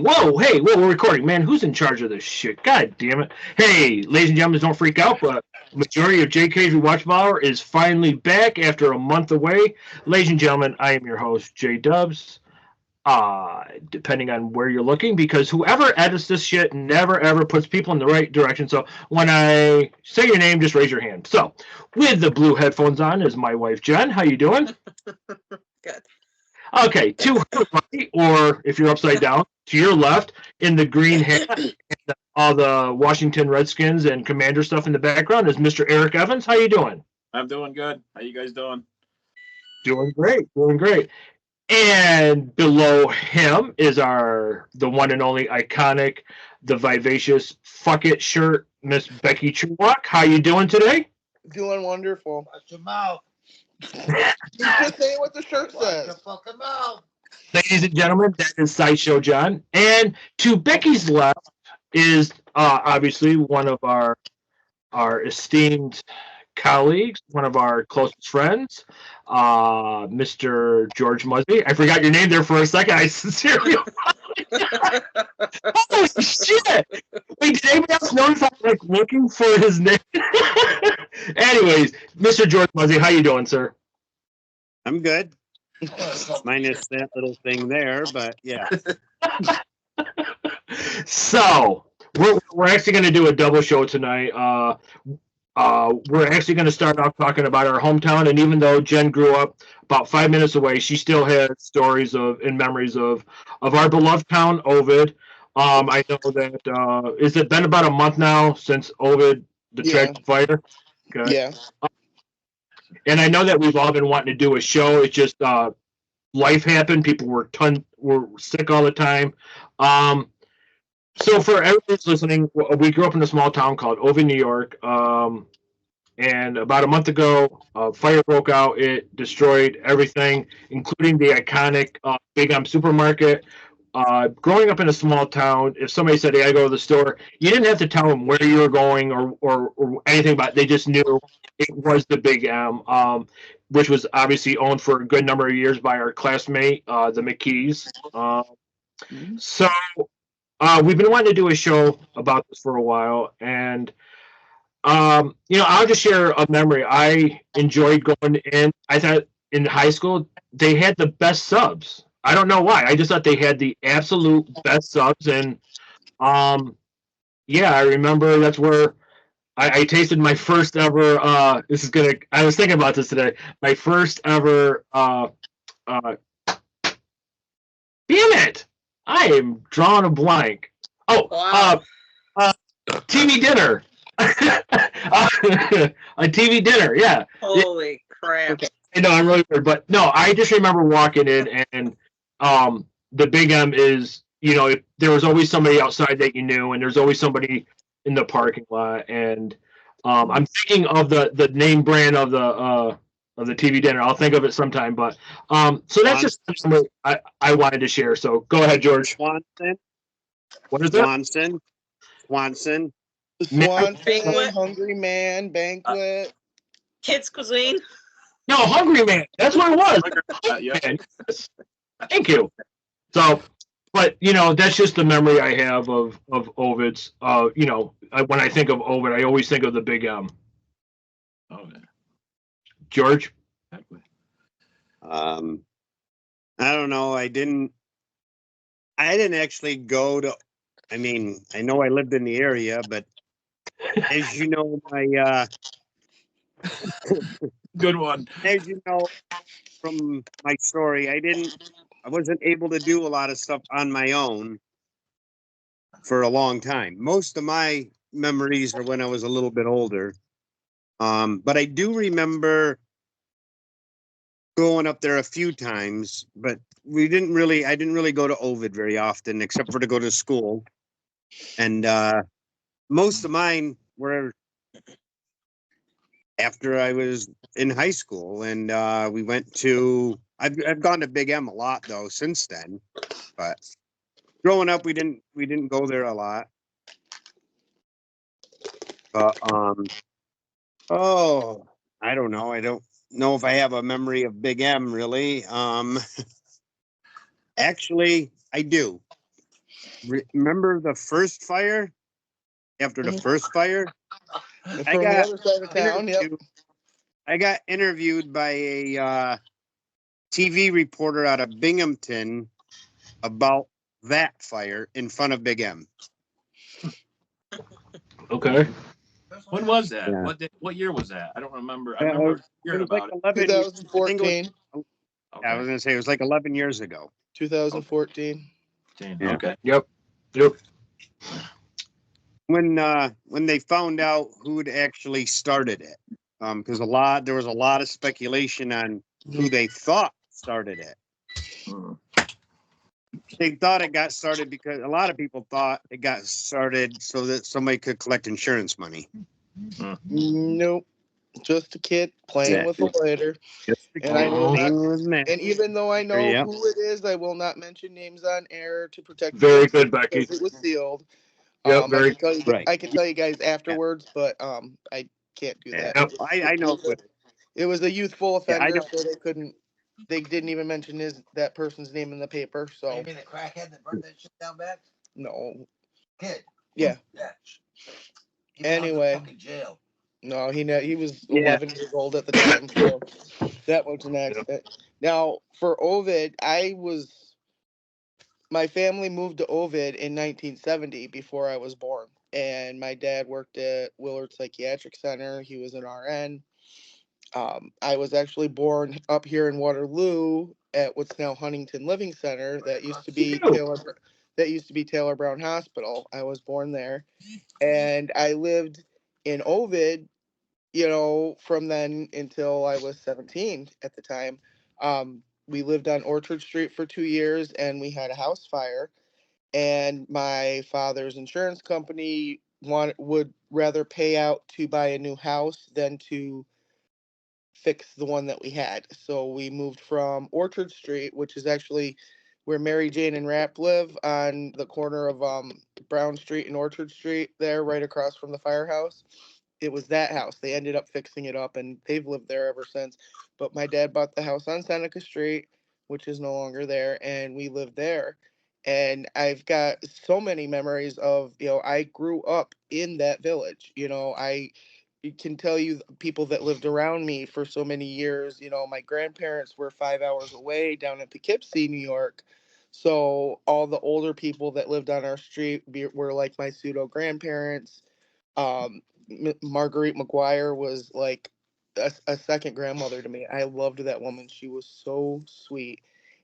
whoa, hey, whoa, we're recording. Man, who's in charge of this shit? God damn it. Hey, ladies and gentlemen, don't freak out, but majority of JK'z Rewatchable Hour is finally back after a month away. Ladies and gentlemen, I am your host, JDUBBS. Depending on where you're looking, because whoever edits this shit never ever puts people in the right direction. So when I say your name, just raise your hand. So with the blue headphones on is my wife, Jenn. How you doing? Good. Okay, to her right, or if you're upside down, to your left, in the green hat, and all the Washington Redskins and Commander stuff in the background is Mr. Eric Evans. How you doing? I'm doing good. How you guys doing? Doing great, doing great. And below him is the one and only iconic, the vivacious fuck it shirt, Miss Becky Truwalk. How you doing today? Doing wonderful. Watch your mouth. You just say what the shirt says. Watch your fucking mouth. Ladies and gentlemen, that is Sideshow John. And to Becky's left is obviously one of our esteemed colleagues, one of our closest friends, Mr. George Muzzy. I forgot your name there for a second. I sincerely holy shit! Wait, did anybody else notice I'm like looking for his name? Anyways, Mr. George Muzzy, how you doing, sir? I'm good. Minus that little thing there, but yeah. So we're actually going to do a double show tonight. We're actually going to start off talking about our hometown, and even though Jenn grew up about 5 minutes away, she still has stories and memories of our beloved town, Ovid. I know that is it been about a month now since Ovid, the tragic fire? Okay. Yeah. And I know that we've all been wanting to do a show. It's just life happened. People were sick all the time. So for everyone who's listening, we grew up in a small town called Ovid, New York. And about a month ago, a fire broke out. It destroyed everything, including the iconic Big M supermarket. Growing up in a small town, if somebody said, "Hey, I go to the store," you didn't have to tell them where you were going or anything about it. They just knew it was the Big M, which was obviously owned for a good number of years by our classmate, the McKees. So we've been wanting to do a show about this for a while, and I'll just share a memory. I enjoyed going in. I thought in high school they had the best subs. I don't know why. I just thought they had the absolute best subs, and I remember that's where I tasted my first ever. I was thinking about this today. My first ever. Damn it! I am drawing a blank. Oh, Wow. TV dinner. A TV dinner, yeah. Holy crap. Okay. I know, I'm really weird, but no, I just remember walking in and the Big M is, there was always somebody outside that you knew, and there's always somebody in the parking lot, and I'm thinking of the name brand of the TV dinner. I'll think of it sometime, but so that's just something I wanted to share. So go ahead, George. Swanson. What is that? Swanson. Swanson, Hungry Man, Banquet. Kids cuisine. No, Hungry Man. That's what it was. Yeah. Thank you. So, but that's just the memory I have of Ovid's. When I think of Ovid, I always think of the Big M. Oh man. George. Exactly. I don't know. I didn't actually go to. I mean, I know I lived in the area, but as you know, my Good one. as you know from my story, I wasn't able to do a lot of stuff on my own for a long time. Most of my memories are when I was a little bit older. But I do remember going up there a few times, but I didn't really go to Ovid very often, except for to go to school. And most of mine were after I was in high school, and we went to. I've gone to Big M a lot though since then, but growing up we didn't go there a lot. But I don't know. I don't know if I have a memory of Big M really. Actually, I do. remember the first fire? After the first fire, From I the got other side of town. Yep. I got interviewed by a TV reporter out of Binghamton about that fire in front of Big M. Okay. When was that? Yeah. What year was that? I don't remember. I It remember was hearing like about it. 11, I think it was- 2014. I was gonna say it was like 11 years ago. 2014. Yeah. Okay. Yep. When they found out who had actually started it, because there was a lot of speculation on who they thought started it. Hmm. They thought it got started because a lot of people thought it got started so that somebody could collect insurance money. Nope. Just a kid playing with a lighter. And I will not. And even though I know Yep. who it is, I will not mention names on air to protect. Very good, Becky. Because it was sealed. Yep, very I can tell you guys afterwards, but I can't do that. Yep. I know. It was a youthful Yeah, I offender, know. so they didn't even mention that person's name in the paper. So You mean the crackhead that burnt that shit down back? no. Kid. Yeah. Yeah. Anyway. Fucking jail. No, he was Yeah. 11 years old at the time, so that was an accident. Now for Ovid, my family moved to Ovid in 1970 before I was born, and my dad worked at Willard Psychiatric Center. He was an RN. I was actually born up here in Waterloo at what's now Huntington Living Center. That used to be Taylor Brown Hospital. I was born there, and I lived in Ovid, from then until I was 17 at the time. We lived on Orchard Street for 2 years, and we had a house fire. And my father's insurance company would rather pay out to buy a new house than to fix the one that we had. So we moved from Orchard Street, which is actually where Mary Jane and Rapp live, on the corner of Brown Street and Orchard Street, there right across from the firehouse. It was that house. They ended up fixing it up, and they've lived there ever since. But my dad bought the house on Seneca Street, which is no longer there, and we lived there. And I've got so many memories of, I grew up in that village. I can tell you people that lived around me for so many years. My grandparents were 5 hours away down in Poughkeepsie, New York. So all the older people that lived on our street were like my pseudo grandparents. Marguerite McGuire was like a second grandmother to me. I loved that woman. She was so sweet.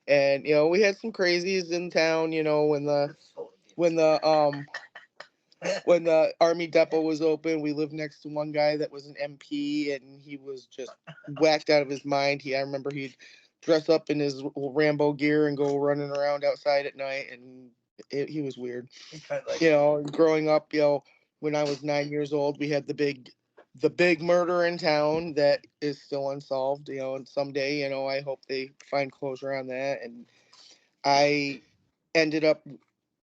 And we had some crazies in town, when the army depot was open. We lived next to one guy that was an MP, and he was just whacked out of his mind. I remember he'd dress up in his Rambo gear and go running around outside at night, and he was weird. Growing up, when I was 9 years old, we had the big murder in town that is still unsolved, and someday, I hope they find closure on that. And I ended up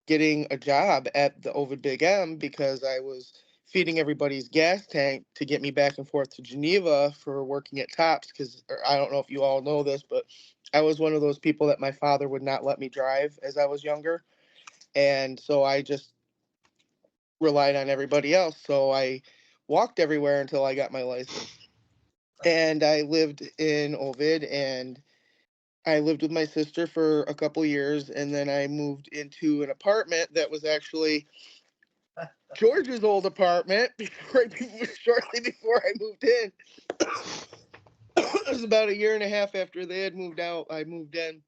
getting a job at the Ovid Big M because I was feeding everybody's gas tank to get me back and forth to Geneva for working at Tops, because I don't know if you all know this, but I was one of those people that my father would not let me drive as I was younger. And so I just relied on everybody else. So I walked everywhere until I got my license. And I lived in Ovid, and I lived with my sister for a couple years, and then I moved into an apartment that was actually George's old apartment shortly before I moved in. It was about a year and a half after they had moved out. I moved in,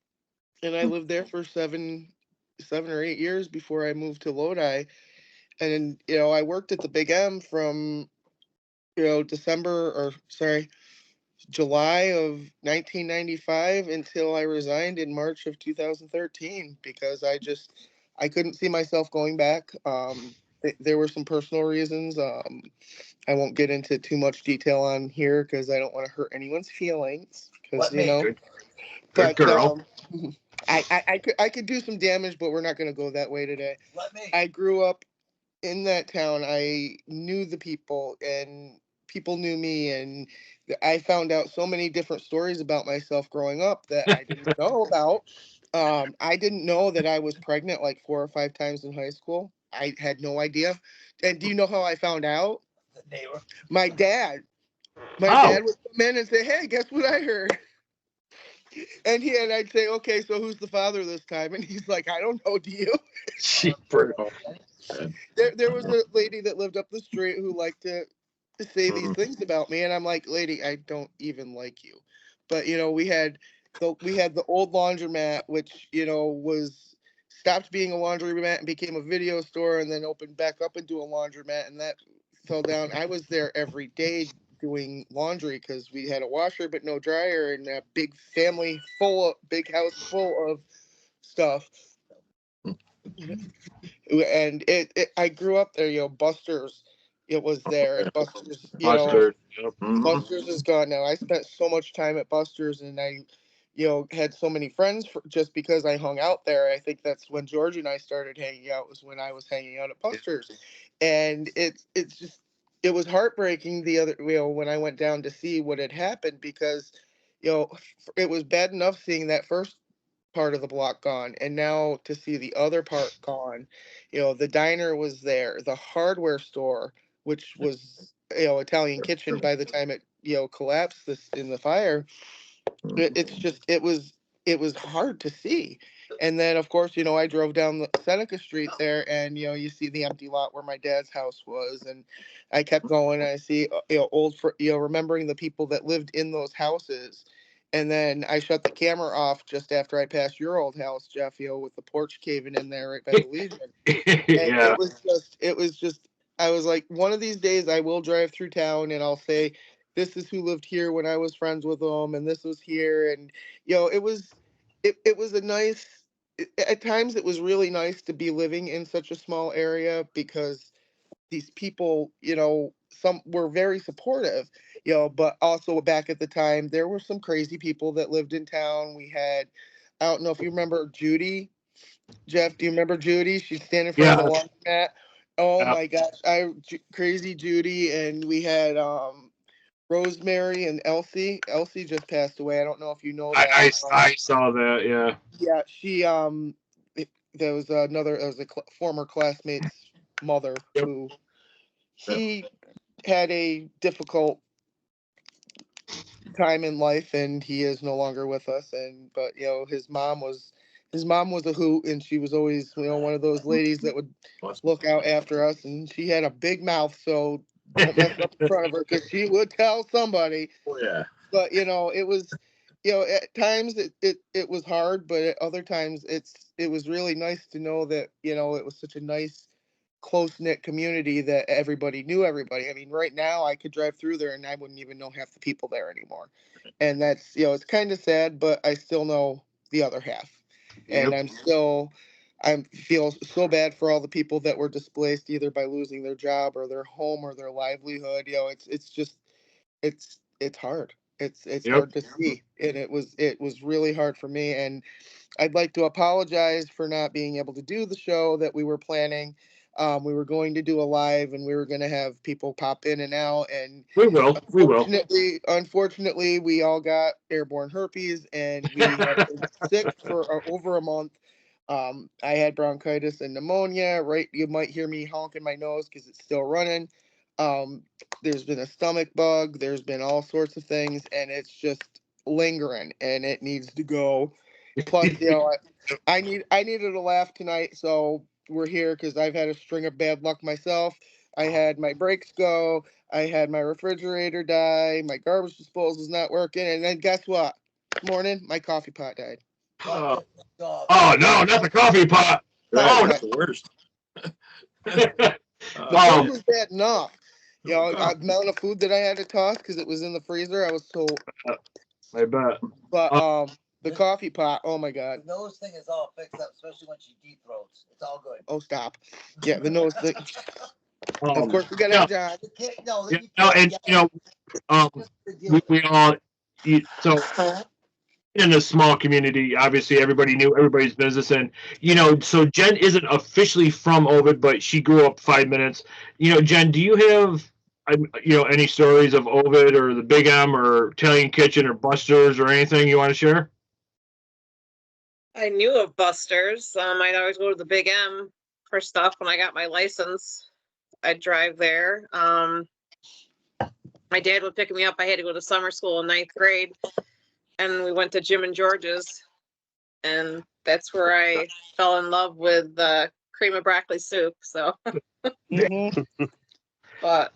and I lived there for 7 or 8 years before I moved to Lodi. And I worked at the Big M from July of 1995 until I resigned in March of 2013, because I couldn't see myself going back. There were some personal reasons. I won't get into too much detail on here because I don't want to hurt anyone's feelings. Because Good but girl. I could do some damage, but we're not going to go that way today. Let me. I grew up in that town. I knew the people, and people knew me, and I found out so many different stories about myself growing up that I didn't know about. I didn't know that I was pregnant like 4 or 5 times in high school. I had no idea. And do you know how I found out? The neighbor. My dad. My Oh. dad would come in and say, "Hey, guess what I heard?" And I'd say, "Okay, so who's the father this time?" And he's like, "I don't know. Do you?" She There was a lady that lived up the street who liked to say these things about me, and I'm like, "Lady, I don't even like you." But we had the old laundromat, which was stopped being a laundromat and became a video store, and then opened back up into a laundromat, and that fell down. I was there every day doing laundry because we had a washer but no dryer, and a big big house full of stuff. And I grew up there. Buster's, it was there, and Buster's, Buster. Buster's is gone now. I spent so much time at Buster's, and I had so many friends just because I hung out there. I think that's when George and I started hanging out, was when I was hanging out at Buster's. And it was heartbreaking when I went down to see what had happened, because it was bad enough seeing that first part of the block gone, and now to see the other part gone. The diner was there, the hardware store, which was Italian kitchen by the time it collapsed in the fire. It was hard to see. And then of course I drove down the Seneca Street there, and you see the empty lot where my dad's house was, and I kept going, and I see remembering the people that lived in those houses. And then I shut the camera off just after I passed your old house, Jeff, with the porch caving in there right by the Legion. And Yeah. it was just I was like, one of these days I will drive through town and I'll say, this is who lived here when I was friends with them, and this was here. And it was a nice, at times it was really nice to be living in such a small area, because these people, some were very supportive, but also back at the time, there were some crazy people that lived in town. I don't know if you remember Judy. Jeff, do you remember Judy? She'd stand in front of the laundromat. Oh my gosh, crazy Judy. And we had Rosemary and Elsie. Elsie just passed away. I don't know if you know that. I saw that. Yeah. Yeah, there was a former classmate's mother who he had a difficult time in life, and he is no longer with us. But his mom was a hoot, and she was always one of those ladies that would look out after us, and she had a big mouth, so don't mess up in front of her, because she would tell somebody. Oh, yeah. But it was at times it was hard, but at other times it was really nice to know that it was such a nice, close-knit community that everybody knew everybody. I mean, right now I could drive through there and I wouldn't even know half the people there anymore. And that's it's kind of sad, but I still know the other half. And I feel so bad for all the people that were displaced, either by losing their job or their home or their livelihood. It's hard. It's hard to see, and it was really hard for me. And I'd like to apologize for not being able to do the show that we were planning. We were going to do a live, and we were going to have people pop in and out. And We will. unfortunately, we all got airborne herpes, and we have been sick for over a month. I had bronchitis and pneumonia. Right, you might hear me honking my nose because it's still running. There's been a stomach bug. There's been all sorts of things, and it's just lingering, and it needs to go. Plus, I needed a laugh tonight, so we're here because I've had a string of bad luck myself. I had my brakes go. I had my refrigerator die. My garbage disposal's not working, and then guess what? This morning, my coffee pot died. Oh no, not the coffee pot. Oh, that's the worst. The food was bad enough. The amount of food that I had to toss because it was in the freezer, I was so. I bet. But the coffee pot, oh my God. The nose thing is all fixed up, especially when she deep throats. It's all good. Oh, stop. Yeah, the nose thing. Of course, we got to have John. We all, so in a small community, obviously everybody knew everybody's business. And, so Jenn isn't officially from Ovid, but she grew up 5 minutes. Jenn, do you have, any stories of Ovid or the Big M or Italian Kitchen or Buster's or anything you want to share? I knew of Buster's. I'd always go to the Big M for stuff when I got my license. I'd drive there. My dad would pick me up. I had to go to summer school in 9th grade, and we went to Jim and George's, and that's where I fell in love with cream of broccoli soup. So, Mhm. but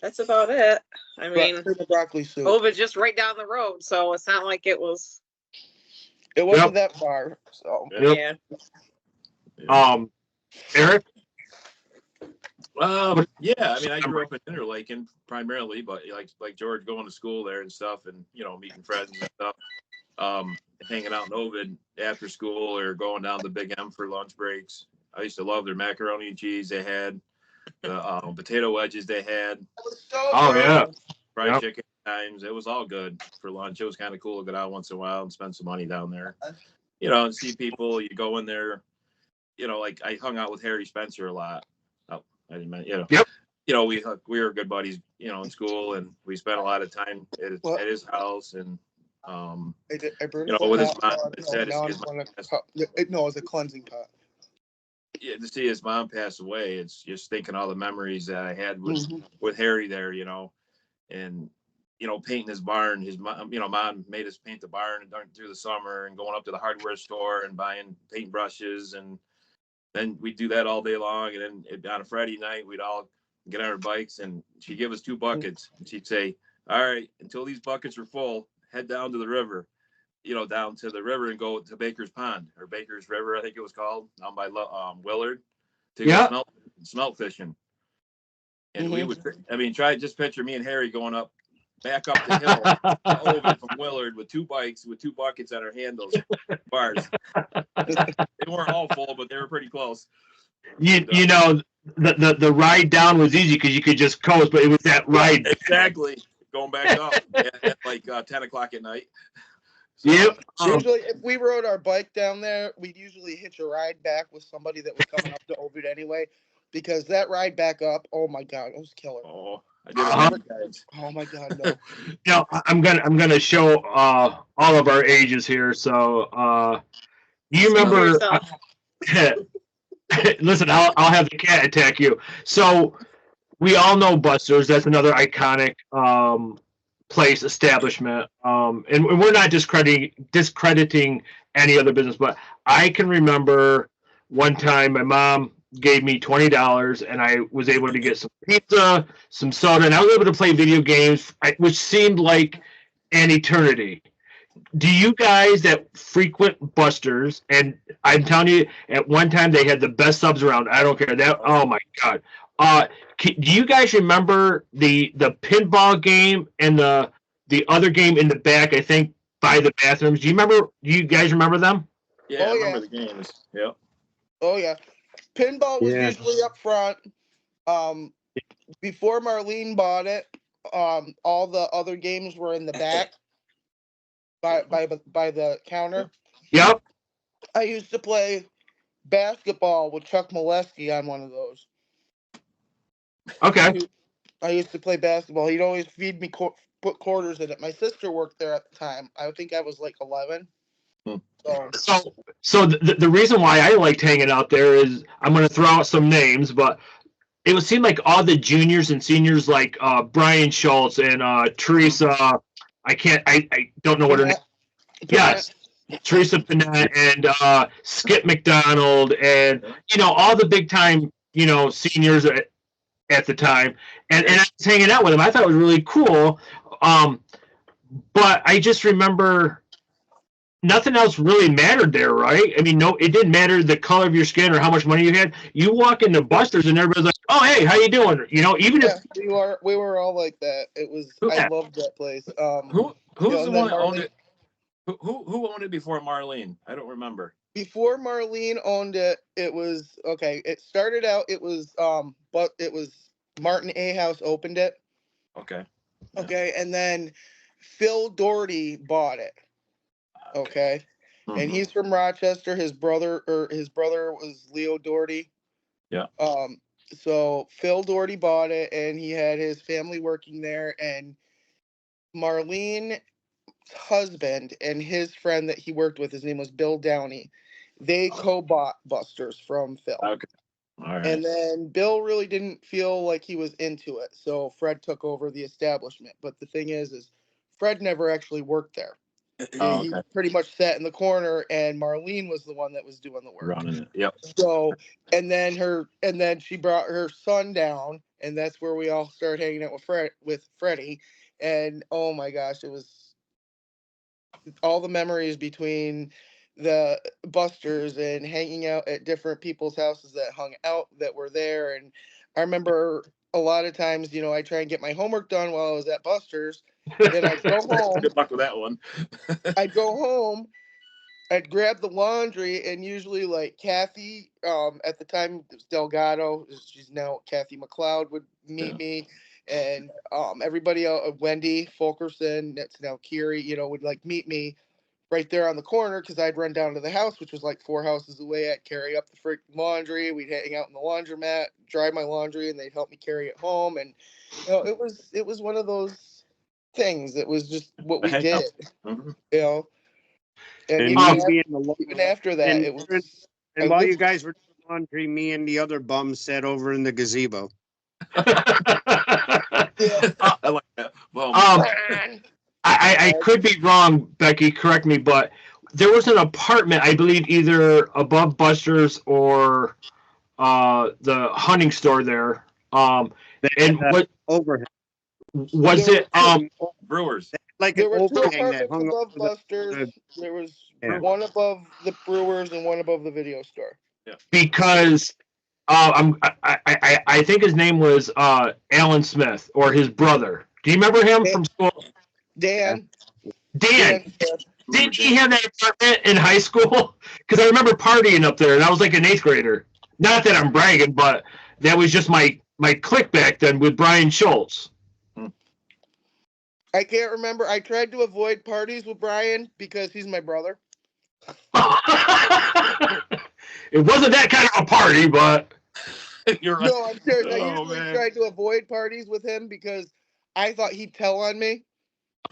that's about it. I mean, Cream of broccoli soup. Ovid's just right down the road, so it's not like it was. It wasn't that far. So Yep. Yeah. Eric? Yeah, I mean, I grew up in Interlaken primarily, but like George going to school there and stuff, and meeting friends and stuff, hanging out in Ovid after school or going down to Big M for lunch breaks. I used to love their macaroni and cheese they had, the potato wedges they had, Oh, yeah. fried Yep. chicken times. It was all good for lunch. It was kind of cool to get out once in a while and spend some money down there, and see people. You go in there, like I hung out with Harry Spencer a lot. I didn't mention, Yep. We were good buddies, in school, and we spent a lot of time at his house, and I burned with his pot. mom. It's sad to see his mom No, it was a cleansing pot. Yeah, to see his mom pass away. It's just thinking all the memories that I had with Mm-hmm. Harry there, and painting his barn. His mom, mom made us paint the barn through the summer, and going up to the hardware store and buying paint brushes, and then we'd do that all day long. And then on a Friday night, we'd all get on our bikes, and she'd give us 2 buckets, and she'd say, "All right, until these buckets are full, head down to the river, down to the river and go to Baker's Pond or Baker's River, I think it was called, down by Willard, to go smelt fishing." And we would, just picture me and Harry going back up the hill to Ovid from Willard with 2 bikes, with 2 buckets on our handles, bars. They weren't all full, but they were pretty close. The ride down was easy because you could just coast, but it was that ride. Exactly. Going back up at like 10 o'clock at night. So, Yep. Usually, if we rode our bike down there, we'd usually hitch a ride back with somebody that was coming up to Ovid anyway, because that ride back up, oh my god, it was killer. Oh, I did it many times. Oh my god, no. I'm gonna show all of our ages here. So you remember? Listen, I'll have the cat attack you. So we all know Buster's. That's another iconic place, establishment. And we're not discrediting any other business, but I can remember one time my mom gave me $20 and I was able to get some pizza, some soda, and I was able to play video games, which seemed like an eternity. Do you guys that frequent Buster's, and I'm telling you, at one time they had the best subs around. I don't care that. Oh my god. Do you guys remember the pinball game and the other game in the back? I think by the bathrooms. Do you guys remember them? Yeah, I remember the games. Yep. Oh yeah. Pinball was usually up front. Before Marlene bought it, all the other games were in the back by the counter. Yep. I used to play basketball with Chuck Molesky on one of those. Okay. I used to play basketball. He'd always feed me put quarters in it. My sister worked there at the time. I think I was like 11. So the reason why I liked hanging out there is, I'm going to throw out some names, but it would seem like all the juniors and seniors, like Brian Schultz and Teresa. I don't know what her name. Yes, Teresa Panett and Skip McDonald and all the big time seniors at the time, and I was hanging out with them. I thought it was really cool, but I just remember nothing else really mattered there, right? I mean, no, it didn't matter the color of your skin or how much money you had. You walk into Buster's and everybody's like, "Oh, hey, how you doing?" Even if we were all like that. It was I loved that place. Who's the one that owned it? Who owned it before Marlene? I don't remember. Before Marlene owned it, it was okay. It started out, it was but it was Martin A. House opened it. Okay. Okay, and then Phil Doherty bought it. Okay. Mm-hmm. And he's from Rochester. His brother was Leo Doherty. Yeah. So Phil Doherty bought it, and he had his family working there. And Marlene husband and his friend that he worked with, his name was Bill Downey. They co-bought Buster's from Phil. Okay. All right. And then Bill really didn't feel like he was into it, so Fred took over the establishment. But the thing is Fred never actually worked there. Oh, He okay. pretty much sat in the corner, and Marlene was the one that was doing the work. Running it. Yep. So, and then she brought her son down, and that's where we all started hanging out with Freddie. And oh my gosh, it was all the memories between the Busters and hanging out at different people's houses that hung out that were there. And I remember a lot of times, I try and get my homework done while I was at Busters. Then I'd go home. Good luck with that one. I'd go home. I'd grab the laundry, and usually like Kathy, at the time it was Delgado, she's now Kathy McLeod, would meet me, and everybody else, Wendy Fulkerson, that's now Kiri, would like meet me right there on the corner, because I'd run down to the house, which was like 4 houses away. I'd carry up the freaking laundry. We'd hang out in the laundromat, dry my laundry, and they'd help me carry it home. And it was one of those things. It was just what we did, Mm-hmm. And even after that, it was. And while you guys were doing laundry, me and the other bums sat over in the gazebo. I like that. Well, I could be wrong, Becky, correct me, but there was an apartment, I believe, either above Buster's or the hunting store there. And what overhang. was it? Brewers. Like there an were 2 overhang that apartments hung above over Buster's. There was Yeah. one above the Brewers and one above the video store. Because I think his name was Alan Smith, or his brother. Do you remember him from school? Dan. Dan. Didn't he have that apartment in high school? Because I remember partying up there, and I was like an 8th grader. Not that I'm bragging, but that was just my clique back then with Brian Schultz. I can't remember. I tried to avoid parties with Brian because he's my brother. It wasn't that kind of a party, but You're right. No, I'm serious. I Oh, usually man. tried to avoid parties with him because I thought he'd tell on me.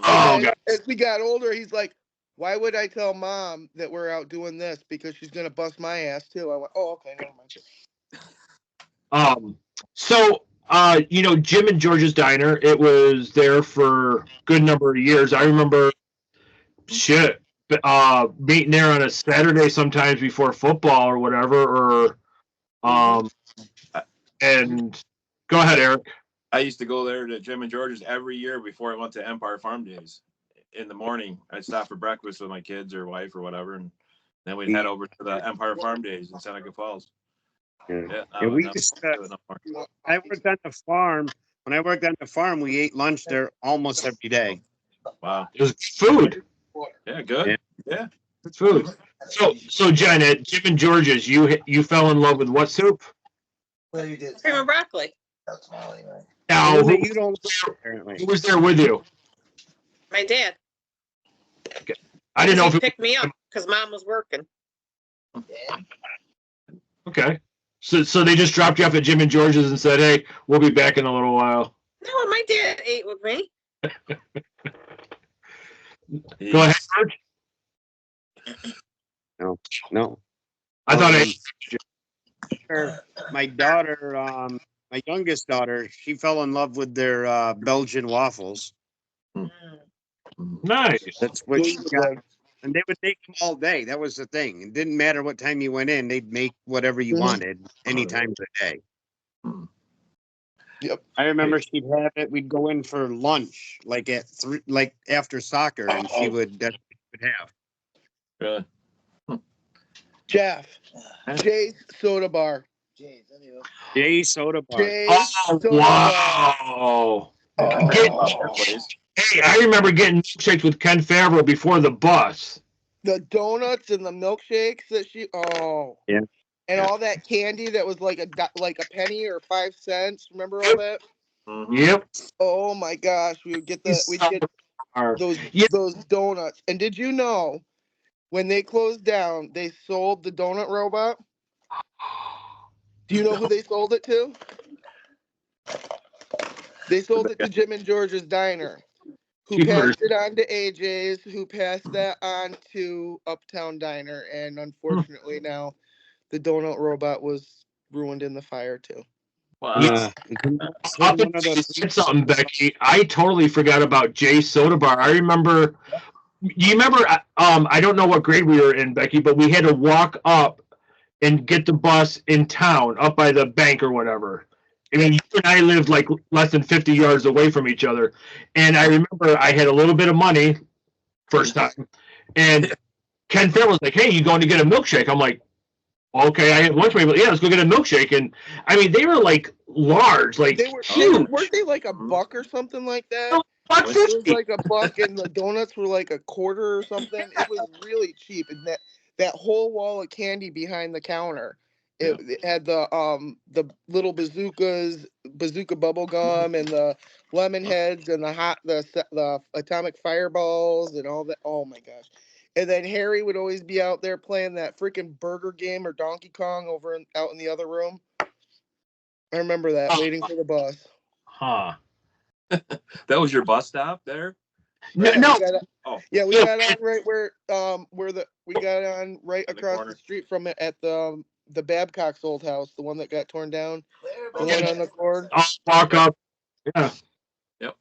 oh And god. as we got older, he's like, "Why would I tell Mom that we're out doing this? Because she's gonna bust my ass too." I went, "Oh, okay, never mind." So Jim and George's Diner, it was there for a good number of years. I remember meeting there on a Saturday sometimes before football or whatever, and go ahead, Eric. I used to go there to Jim and George's every year before I went to Empire Farm Days. In the morning, I'd stop for breakfast with my kids or wife or whatever, and then we'd head over to the Empire Farm Days in Seneca Falls. We used to, I worked on the farm. When I worked on the farm, we ate lunch there almost every day. Wow. It was food. Yeah, good. Yeah. It's food. So Jen, at Jim and George's, you fell in love with what soup? Well, you did. Cream and broccoli. That's Molly, right? Now, You don't apparently. who was there with you? My dad. I didn't know if He it, picked me up because Mom was working. Yeah. okay. So they just dropped you off at Jim and George's and said, "Hey, we'll be back in a little while." No, my dad ate with me. Go ahead, George. No. I thought My daughter, my youngest daughter, she fell in love with their Belgian waffles. nice. That's what she got. And they would make them all day. That was the thing. It didn't matter what time you went in. They'd make whatever you wanted any time of the day. Yep. I remember she'd have it. We'd go in for lunch, like at 3, like after soccer, and she would have. Really? Jeff, Jay's Soda Bar. Jeez, anyway. Jay Soda Bar. Jay's Soda Bar. Wow. Hey, I remember getting milkshakes with Ken Favreau before the bus. The donuts and the milkshakes that Yeah. And all that candy that was like a penny or 5 cents. Remember all that? Yep. Oh my gosh, we'd get those donuts. And did you know when they closed down, they sold the donut robot? Do you know who they sold it to? They sold it to Jim and George's Diner. who Cheeseburgers. passed it on to AJ's, who passed that on to Uptown Diner, and unfortunately now the donut robot was ruined in the fire too. Wow. Yeah. I'll said something, Becky. I totally forgot about Jay's Soda Bar. I remember. Do you remember? I don't know what grade we were in, Becky, but we had to walk up and get the bus in town, up by the bank or whatever. I mean, you and I lived like less than 50 yards away from each other, and I remember I had a little bit of money first time, and Ken Fair was like, "Hey, you going to get a milkshake?" I'm like, "Okay, I had lunch money, but yeah, let's go get a milkshake." And I mean, they were like large, like They were huge. weren't they like a buck or something like that? No, It was $1.50. like a buck, and the donuts were like a quarter or something. It was really cheap, and that whole wall of candy behind the counter. It had the little bazooka bubble gum, and the lemon heads, and the atomic fireballs, and all that. Oh my gosh! And then Harry would always be out there playing that freaking burger game or Donkey Kong out in the other room. I remember that, waiting for the bus. Huh. That was your bus stop there? No, Yeah, no. we got on right where we got on right In the across corner. the street from it at the Babcock's old house, the one that got torn down, the Okay. one on the corner. I'll walk up. Yeah. Yep.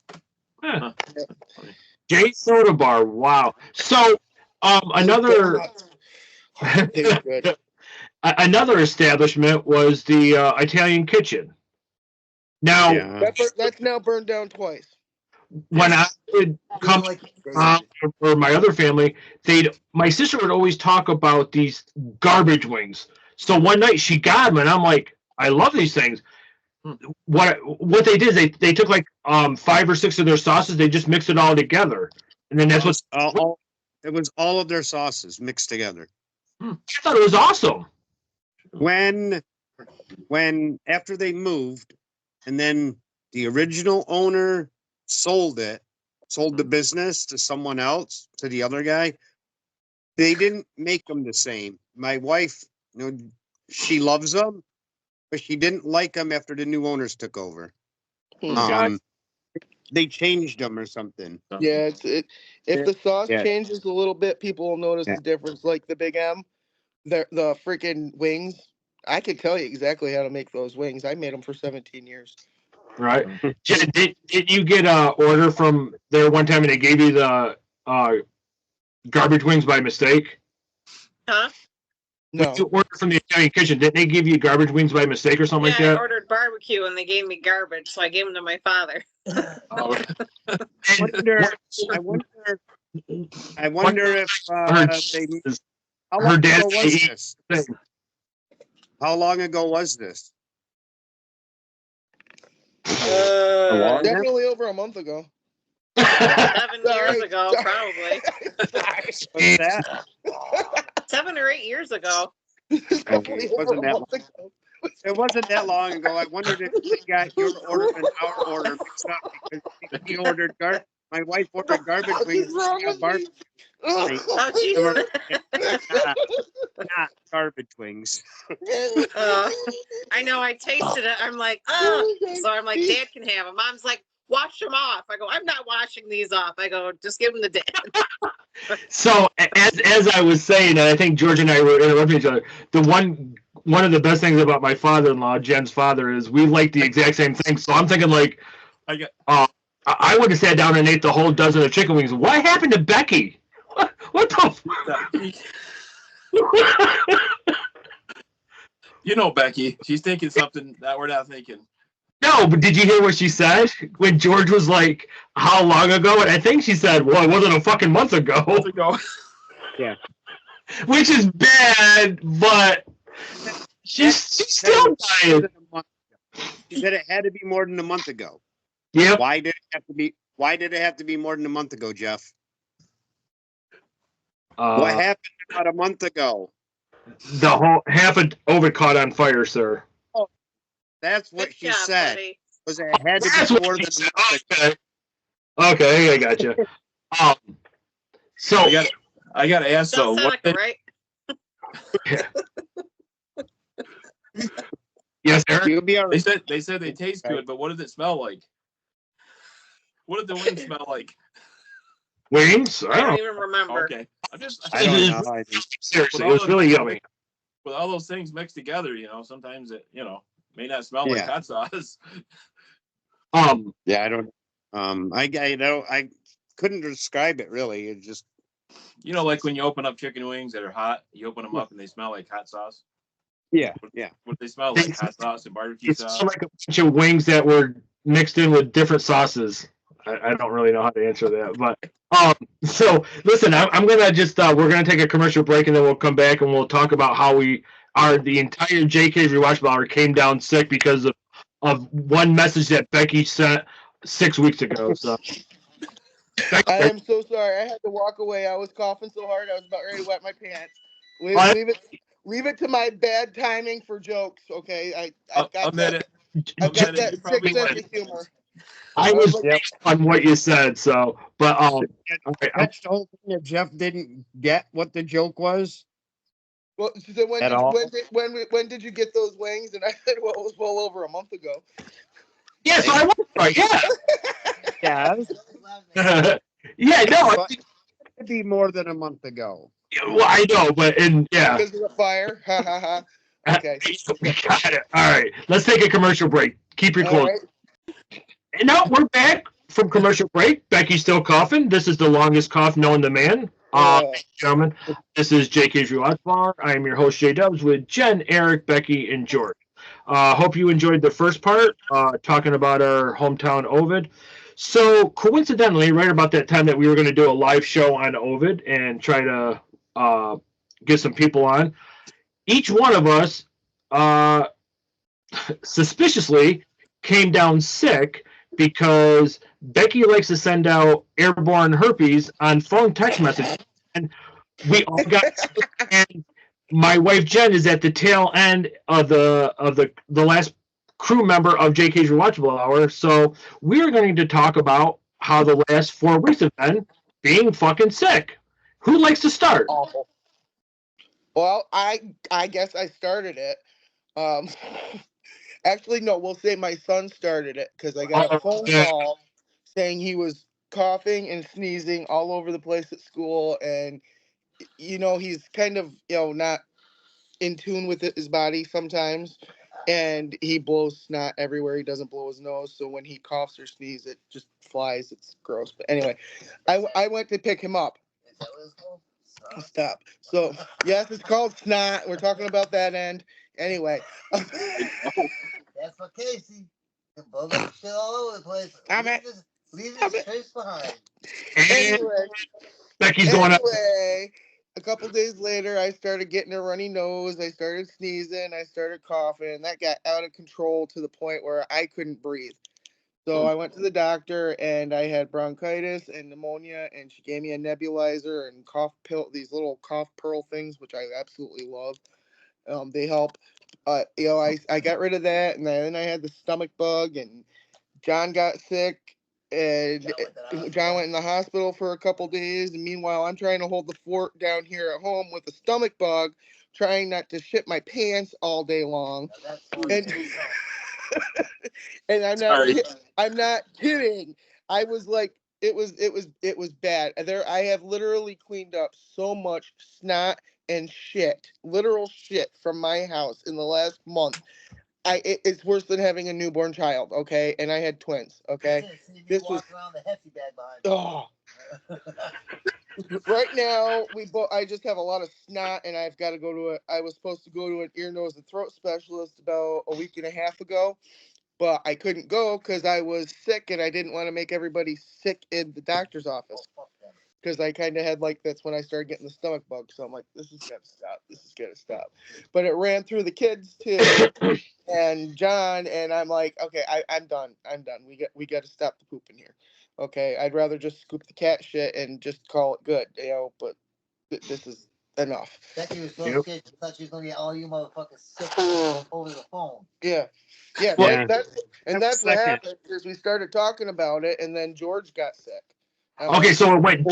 Huh. Yep. Jay's Soda Bar. Wow. So, another They were good. another establishment was the Italian Kitchen. Now, Yeah. That's now burned down twice. when I would come Like David. or my other family, my sister would always talk about these garbage wings. So one night she got them, and I'm like, I love these things. What they did is they took like 5 or 6 of their sauces, they just mixed it all together, and then that's what It was all of their sauces mixed together. I thought it was awesome. When after they moved, and then the original owner sold the business to someone else, to the other guy, they didn't make them the same. My wife, she loves them, but she didn't like them after the new owners took over. They changed them or something. Yeah, if the sauce Yeah. changes a little bit, people will notice the difference. Like the Big M, the freaking wings. I could tell you exactly how to make those wings. I made them for 17 years. Right. Jen, did you get an order from there one time and they gave you the garbage wings by mistake? Huh? No. When you ordered from the Italian Kitchen, didn't they give you garbage wings by mistake or something like Yeah, I that? ordered barbecue and they gave me garbage, so I gave them to my father. Oh, I wonder if her dad How long ago was this? Definitely over a month ago. 7 years Sorry. ago, probably. What's that? 7 or 8 years ago. Definitely over wasn't a that month ago. It wasn't that long ago. I wondered if they got your order and our order mixed up because he ordered my wife ordered garbage What wings. is wrong with me? Oh, They were jeez. not garbage wings. I know, I tasted it. I'm like, oh. So I'm like, Dad can have them. Mom's like, wash them off. I go, I'm not washing these off. I go, just give them to Dad. So as I was saying, and I think George and I were interrupting each other, one of the best things about my father-in-law, Jen's father, is we like the exact same thing. So I'm thinking like, I would have sat down and ate the whole dozen of chicken wings. What happened to Becky? What the? You know, Becky, she's thinking something that we're not thinking. No, but did you hear what she said when George was like, "How long ago?" And I think she said, "Well, it wasn't a fucking month ago." Yeah. Which is bad, but she's still dying. She said it had to be more than a month ago. Yep. Why did it have to be more than a month ago, Jeff? What happened about a month ago? The whole half of Ovid caught on fire, sir. Oh, that's what Good she job, said. buddy. Was it had to That's be what more she than a said. month ago? Okay, I got you. So I got to ask Does though. sound like it, right? yes, Eric. You'll be all right. They said they taste good, but what does it smell like? What did the wings smell like? Wings? I don't even remember. Okay. I'm just, I don't know. I think Seriously, it was really yummy. with all those things mixed together, sometimes it, may not smell like Yeah. hot sauce. yeah, I don't. I couldn't describe it really. It just Like when you open up chicken wings that are hot, you open them up and they smell like hot sauce. yeah. What they smell like? Hot sauce and barbecue It's sauce. like a bunch of wings that were mixed in with different sauces. I don't really know how to answer that, but so listen, I'm gonna just we're gonna take a commercial break and then we'll come back and we'll talk about how the entire JK'z rewatchable hour came down sick because of one message that Becky sent 6 weeks ago. So I am so sorry. I had to walk away. I was coughing so hard I was about ready to wet my pants. Leave it to my bad timing for jokes, okay? I've got that sick sense of humor. I was Yep. on what you said, so but okay, That's the whole thing that Jeff didn't get what the joke was. Well, so At all? when did you get those wings? And I said, well, it was well over a month ago. yeah, so I was right, yeah. Yeah, Yeah, no, but it could be more than a month ago. well, I know, but yeah. Because of the fire. Ha ha ha. Okay. We got it. All right, let's take a commercial break. Keep your All clothes. right. And now we're back from commercial break. Becky's still coughing. This is the longest cough known to man. Gentlemen, this is JK'z Rewatch Bar. I am your host, JDUBBS, with Jenn, Eric, Becky, and George. Hope you enjoyed the first part, talking about our hometown Ovid. So coincidentally, right about that time that we were going to do a live show on Ovid and try to get some people on, each one of us suspiciously came down sick because Becky likes to send out airborne herpes on phone text messages, and we all got sick. And my wife Jenn is at the tail end of the last crew member of JK'z Rewatchable Hour, so we are going to talk about how the last 4 weeks have been being fucking sick. Who likes to start? Awful. Well, I guess I started it. Actually, no, we'll say my son started it because I got a phone call saying he was coughing and sneezing all over the place at school, and he's kind of not in tune with his body sometimes, and he blows snot everywhere. He doesn't blow his nose, so when he coughs or sneezes, it just flies. It's gross. But anyway, I went to pick him up. Is that what it's called? Snot? Stop. So yes, it's called snot. We're talking about that end. Anyway. That's for Casey. The bug up shit all over the place. Leave his trace behind. Anyway. Becky's going up. A couple days later, I started getting a runny nose. I started sneezing. I started coughing. That got out of control to the point where I couldn't breathe. So I went to the doctor, and I had bronchitis and pneumonia, and she gave me a nebulizer and these little cough pearl things, which I absolutely love. They help. I got rid of that, and then I had the stomach bug, and John got sick, and John went in the hospital for a couple days. And meanwhile, I'm trying to hold the fort down here at home with a stomach bug, trying not to shit my pants all day long. And I'm not kidding. I was like, it was bad. I have literally cleaned up so much snot and shit, literal shit from my house in the last month. It's worse than having a newborn child, okay? And I had twins, okay? This was around the hefty bag behind. Oh. Right now, I just have a lot of snot, and I've got to go I was supposed to go to an ear, nose, and throat specialist about a week and a half ago, but I couldn't go because I was sick, and I didn't want to make everybody sick in the doctor's office. Because I kind of had that's when I started getting the stomach bug. So I'm like, this is gotta stop. But it ran through the kids too, and John, and I'm like, okay, I'm done. We got to stop the pooping here. Okay, I'd rather just scoop the cat shit and just call it good, But this is enough. Becky was so scared. She thought she was gonna get all you motherfuckers sick over the phone. Yeah. That's what happened. Is we started talking about it, and then George got sick. Okay, so it went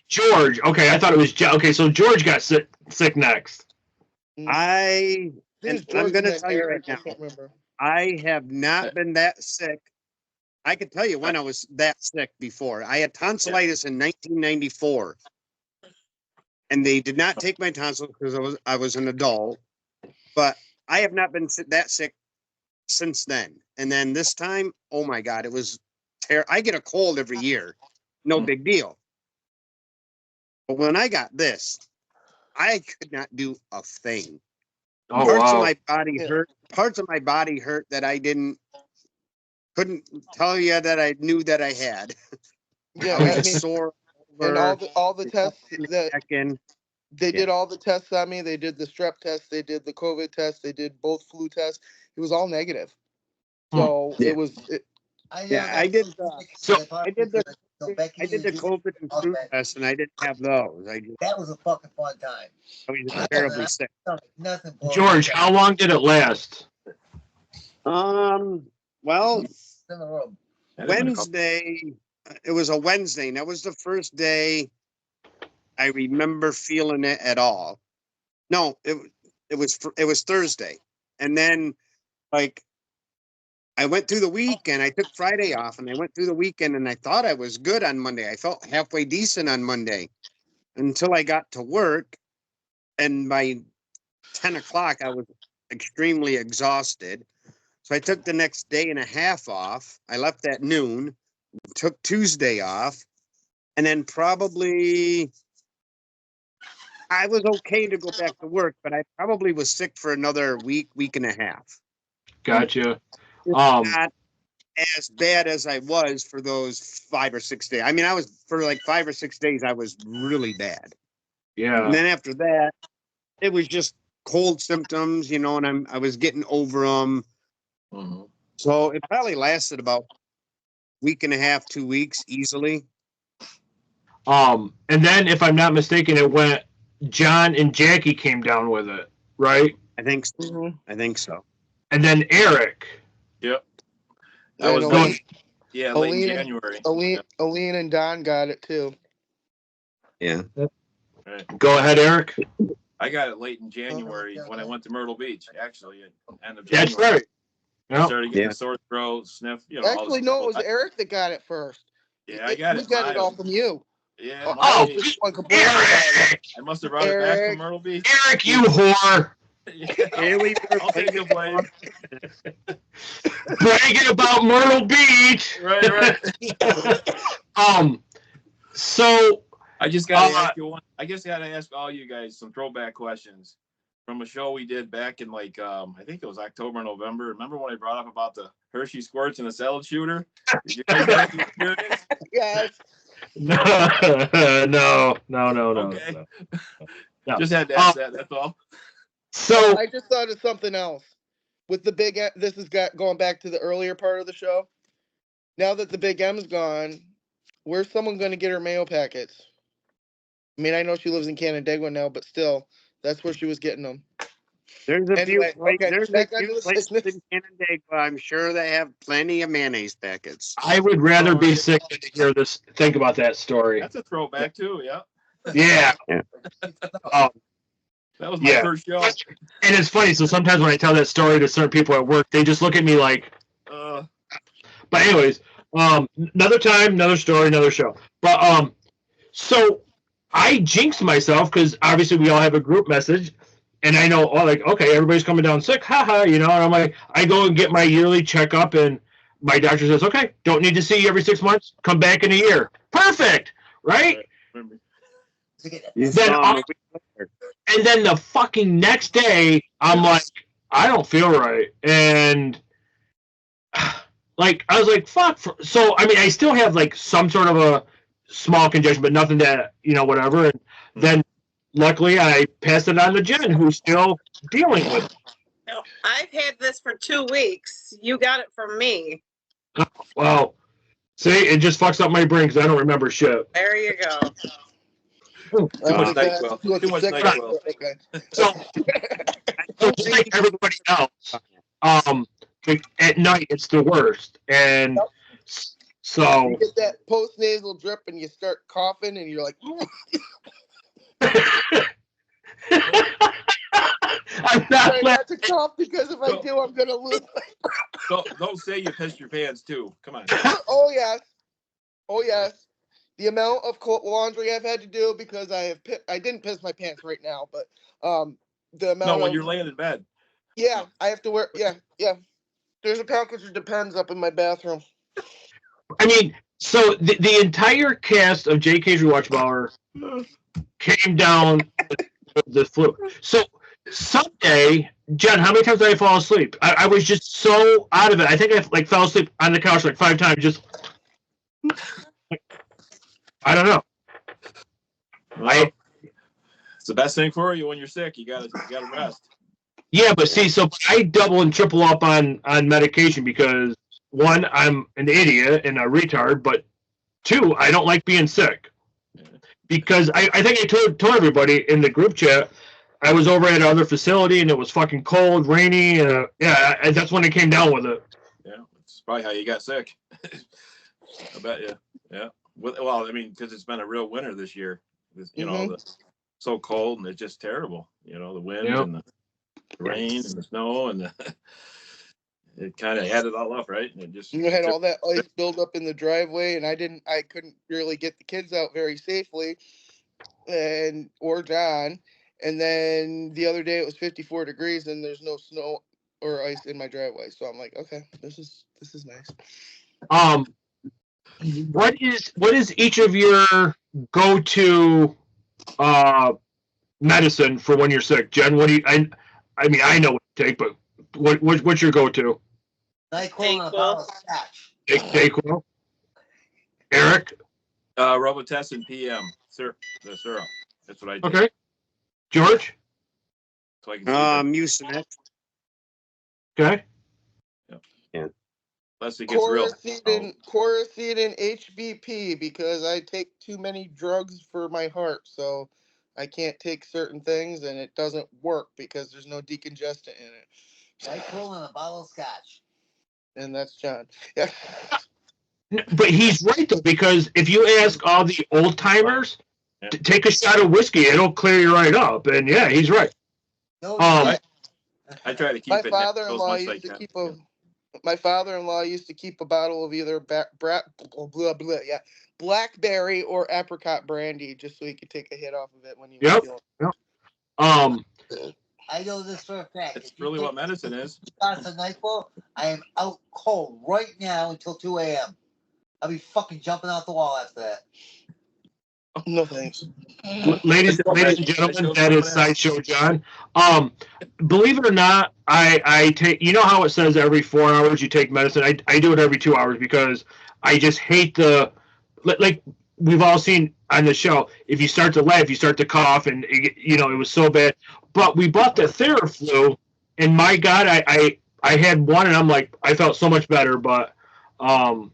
George. Okay, I thought it was okay. So George got sick next. I'm going to tell you right now, I have not been that sick. I could tell you when I was that sick before. I had tonsillitis in 1994, and they did not take my tonsils because I was an adult. But I have not been that sick since then. And then this time, oh my God, it was terrible. I get a cold every year, no big deal. But when I got this, I could not do a thing. Oh, Parts of wow. my body hurt. Parts of my body hurt that I couldn't tell you that I knew that I had. Yeah, I was I just mean, sore. and all the tests that they did, all the tests on me. They did the strep test, they did the COVID test, they did both flu tests. It was all negative. So Yeah. it was. I did the COVID and flu that. test, and I didn't have those. That was a fucking fun time. I was terribly sick. Nothing. George, how long did it last? Well, In the room. Wednesday. It was a Wednesday, and that was the first day I remember feeling it at all. No, it was Thursday, and then like I went through the week and I took Friday off, and I went through the weekend and I thought I was good on Monday. I felt halfway decent on Monday until I got to work, and by 10 o'clock I was extremely exhausted. So I took the next day and a half off. I left at noon, took Tuesday off, and then probably I was okay to go back to work, but I probably was sick for another week and a half. Gotcha. Not as bad as I was for those 5 or 6 days. I mean, I was for like 5 or 6 days, I was really bad. Yeah. And then after that, it was just cold symptoms, you know, and I was getting over them. Mm-hmm. So it probably lasted about week and a half, 2 weeks easily. And then if I'm not mistaken, it went John and Jackie came down with it, right? I think so. Mhm. I think so. And then Eric. Yep. Yeah, That was no, late in January. Aline and Don got it too. Yeah. Right. Go ahead, Eric. I got it late in January when I went to Myrtle Beach, actually, at end of January. That's right. I Yep. started getting a sore throat, sniff, you know. Actually, no, it was Eric that got it first. Yeah, I got We it. got it all from you. Yeah. I was Oh, just one complaining about it. Eric! I must have brought it back from Myrtle Beach. Eric, you whore! Here we were. I'll take the blame. Bragging about Myrtle Beach! Right. So I just got to ask you one. I just got to ask all you guys some throwback questions from a show we did back in like I think it was October, November. Remember when I brought up about the Hershey squirts and the salad shooter? Did you guys have the experience? Yes. No. Okay. No. Just had to ask that. That's all. So I just thought of something else. With the big, this is going back to the earlier part of the show. Now that the Big M's gone, where's someone going to get her mail packets? I mean, I know she lives in Canandaigua now, but still, that's where she was getting them. There's a Anyway, few places, okay, there's back a onto few the places sickness. in Canandaigua. I'm sure they have plenty of mayonnaise packets. I would rather be sick than to hear this. Think about that story. That's a throwback too. Yeah. Yeah. That was my Yeah. first show. And it's funny. So sometimes when I tell that story to certain people at work, they just look at me like. But anyways, another time, another story, another show. But so I jinxed myself because obviously we all have a group message, and I know, okay, everybody's coming down sick, haha, you know. And I'm like, I go and get my yearly checkup, and my doctor says, okay, don't need to see you every 6 months. Come back in a year. Perfect, right? And then the fucking next day, I'm like, I don't feel right, and like I was like, fuck. So I mean, I still have like some sort of a small congestion, but nothing that, you know, whatever. And then luckily I passed it on to Jenn, who's still dealing with it. No, I've had this for 2 weeks. You got it from me. Well, see, it just fucks up my brain because I don't remember shit. There you go. Too much NyQuil. Too much NyQuil. Okay. So just like everybody else, like, at night it's the worst, and so You get that post nasal drip and you start coughing and you're like, I'm not Try not to cough because if I do, I'm gonna lose. Don't say you pissed your pants too. Come on. Oh yes, oh yes. The amount of laundry I've had to do because I didn't piss my pants right now, but the amount. No, when you're laying in bed. Yeah, I have to wear. Yeah. There's a package of Depends up in my bathroom. I mean, so the entire cast of JK'z Rewatch Bauer came down with the flu. So someday, Jen, how many times did I fall asleep? I was just so out of it. I think I fell asleep on the couch 5 times. Just I don't know. Well, it's the best thing for you when you're sick. You gotta rest. Yeah, but see, so I double and triple up on medication because 1, I'm an idiot and a retard, but 2, I don't like being sick. Because I think I told everybody in the group chat, I was over at another facility and it was fucking cold, rainy, and that's when it came down with it. Yeah, it's probably how you got sick. I bet you. Yeah. Well, I mean, because it's been a real winter this year. You know, so cold and it's just terrible. You know, the wind and the rain and the snow and it kind of added all up, right? And it just you had all that ice build up in the driveway, and I couldn't really get the kids out very safely, or John. And then the other day it was 54 degrees and there's no snow or ice in my driveway. So I'm like, okay, this is nice. What is each of your go-to medicine for when you're sick? Jen, what do you? I mean, I know what you take, but what's your go-to? NyQuil and a bottle of scotch. NyQuil. Eric. Robitussin PM, sir. The syrup. That's what I do. Okay. George. So I can Mucinex. Okay. Yeah. Unless it gets real. Coracetin and HBP because I take too many drugs for my heart, so I can't take certain things, and it doesn't work because there's no decongestant in it. NyQuil and a bottle of scotch. And that's John. Yeah. But he's right though, because if you ask all the old timers to take a shot of whiskey, it'll clear you right up. And yeah, he's right. I try to keep my it. Father-in-law used to keep My father-in-law used to keep a bottle of either blackberry or apricot brandy just so he could take a hit off of it when he was feeling. Yep. I know this for a fact. It's really what medicine is. Shots of NyQuil, I am out cold right now until 2 a.m. I'll be fucking jumping out the wall after that. No thanks. Ladies and gentlemen, that is Sideshow John. Believe it or not, I take, you know how it says every 4 hours you take medicine? I do it every 2 hours because I just hate like we've all seen on the show, if you start to laugh, you start to cough, and it was so bad. But we bought the Theraflu, and my God, I had one, and I'm like, I felt so much better. But I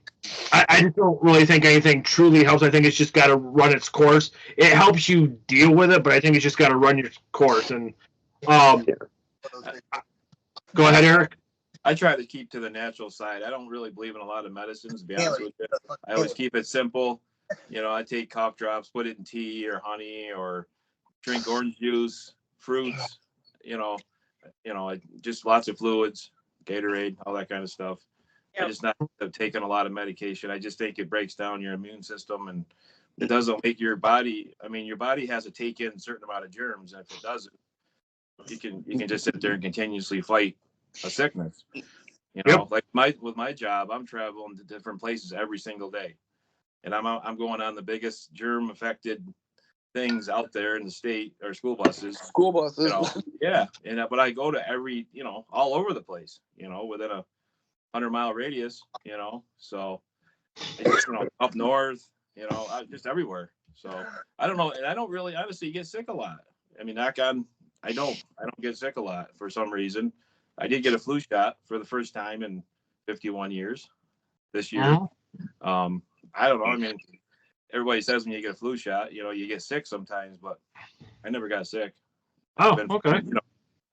just don't really think anything truly helps. I think it's just got to run its course. It helps you deal with it, but I think it's just got to run your course. And go ahead, Eric. I try to keep to the natural side. I don't really believe in a lot of medicines, to be honest with you. I always keep it simple. I take cough drops, put it in tea or honey, or drink orange juice, fruits, just lots of fluids, Gatorade, all that kind of stuff. Yep. I just not taking a lot of medication. I just think it breaks down your immune system, and it doesn't make your body. I mean, your body has to take in a certain amount of germs, and if it doesn't, you can just sit there and continuously fight a sickness. Yep. Like with my job, I'm traveling to different places every single day, and I'm going on the biggest germ affected things out there in the state, or school buses. Yeah, but I go to every all over the place, within a 100-mile radius, so it's just, up north, just everywhere. So I don't know, and I don't really honestly get sick a lot. I mean, knock on, I don't get sick a lot for some reason. I did get a flu shot for the first time in 51 years this year. Uh-huh. I don't know. I mean, everybody says when you get a flu shot, you get sick sometimes, but I never got sick. Okay.